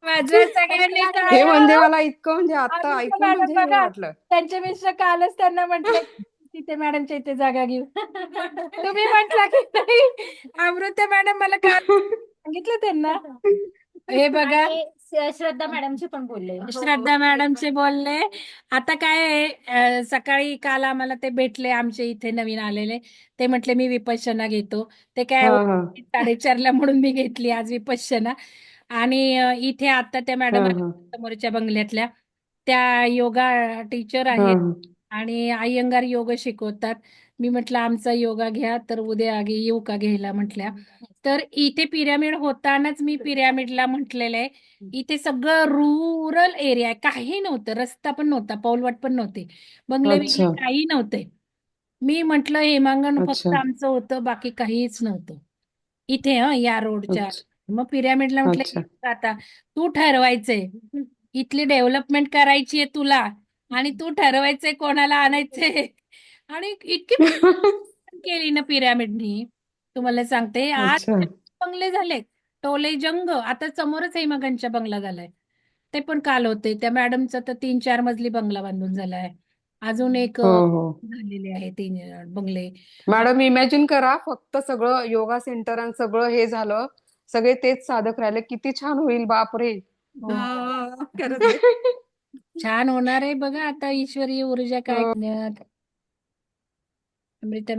माझ्या सगळ्यांनी हे काय म्हणजे मला इतकं, म्हणजे आता अमृता ऐकून मॅडम म्हणजे हे बघा, वाटलं. त्यांचे मिस्टर कालच त्यांना म्हटले तिथे मॅडमच्या इथे जागा घेऊ. तुम्ही म्हटला की नाही, अमृता मॅडम मला काल सांगितलं त्यांना. हे बघा, श्रद्धा मॅडमचे पण बोलले. श्रद्धा मॅडमचे बोलले. आता काय आहे, सकाळी काल आम्हाला ते भेटले, आमचे इथे नवीन आलेले. ते म्हटले मी विपश्यना घेतो. ते काय हा हा 4:30ला म्हणून मी घेतली आज विपश्यना. आणि इथे आता त्या हा मॅडम हा समोरच्या बंगल्यातल्या त्या योगा टीचर हा आहेत आणि अय्यंगार योग शिकवतात. मी म्हटलं आमचा योगा घ्या, तर उद्या आगे येऊ का घ्यायला म्हटल्या. तर इथे पिरॅमिड होतानाच मी पिरॅमिडला म्हटलेलं आहे. इथे सगळं रुरल एरिया आहे, काही नव्हतं, रस्ता पण नव्हता, पाऊलवाट पण नव्हते, बंगले बिंगले अच्छा काही नव्हते. मी म्हटलं हेमांगण फक्त अच्छा आमचं होतं, बाकी काहीच नव्हतं इथे या रोडच्या. अच्छा मग पिरॅमिडला म्हटलं अच्छा आता तू ठरवायचंय, इथली डेव्हलपमेंट करायची आहे तुला, आणि तू ठरवायचंय कोणाला आणायचंय. आणि इतकी केली ना पिरॅमिडनी, तुम्हाला सांगते. आज अच्छा बंगले झाले, टोले जंग. आता समोरच हेमागणच्या बंगला झालाय, ते पण काल होते. त्या मॅडमचा तर 3-4 मजली बंगला बांधून झालाय. अजून एक हो हो झालेले आहे 3 बंगले. मॅडम इमॅजिन करा, फक्त सगळं योगा सेंटर आणि सगळं हे झालं, सगळे तेच साधक राहिले, किती छान होईल बापरे. हो, खरंच आहे. छान होणार आहे बघा. आता ईश्वरीय ऊर्जा काय हो. अमृता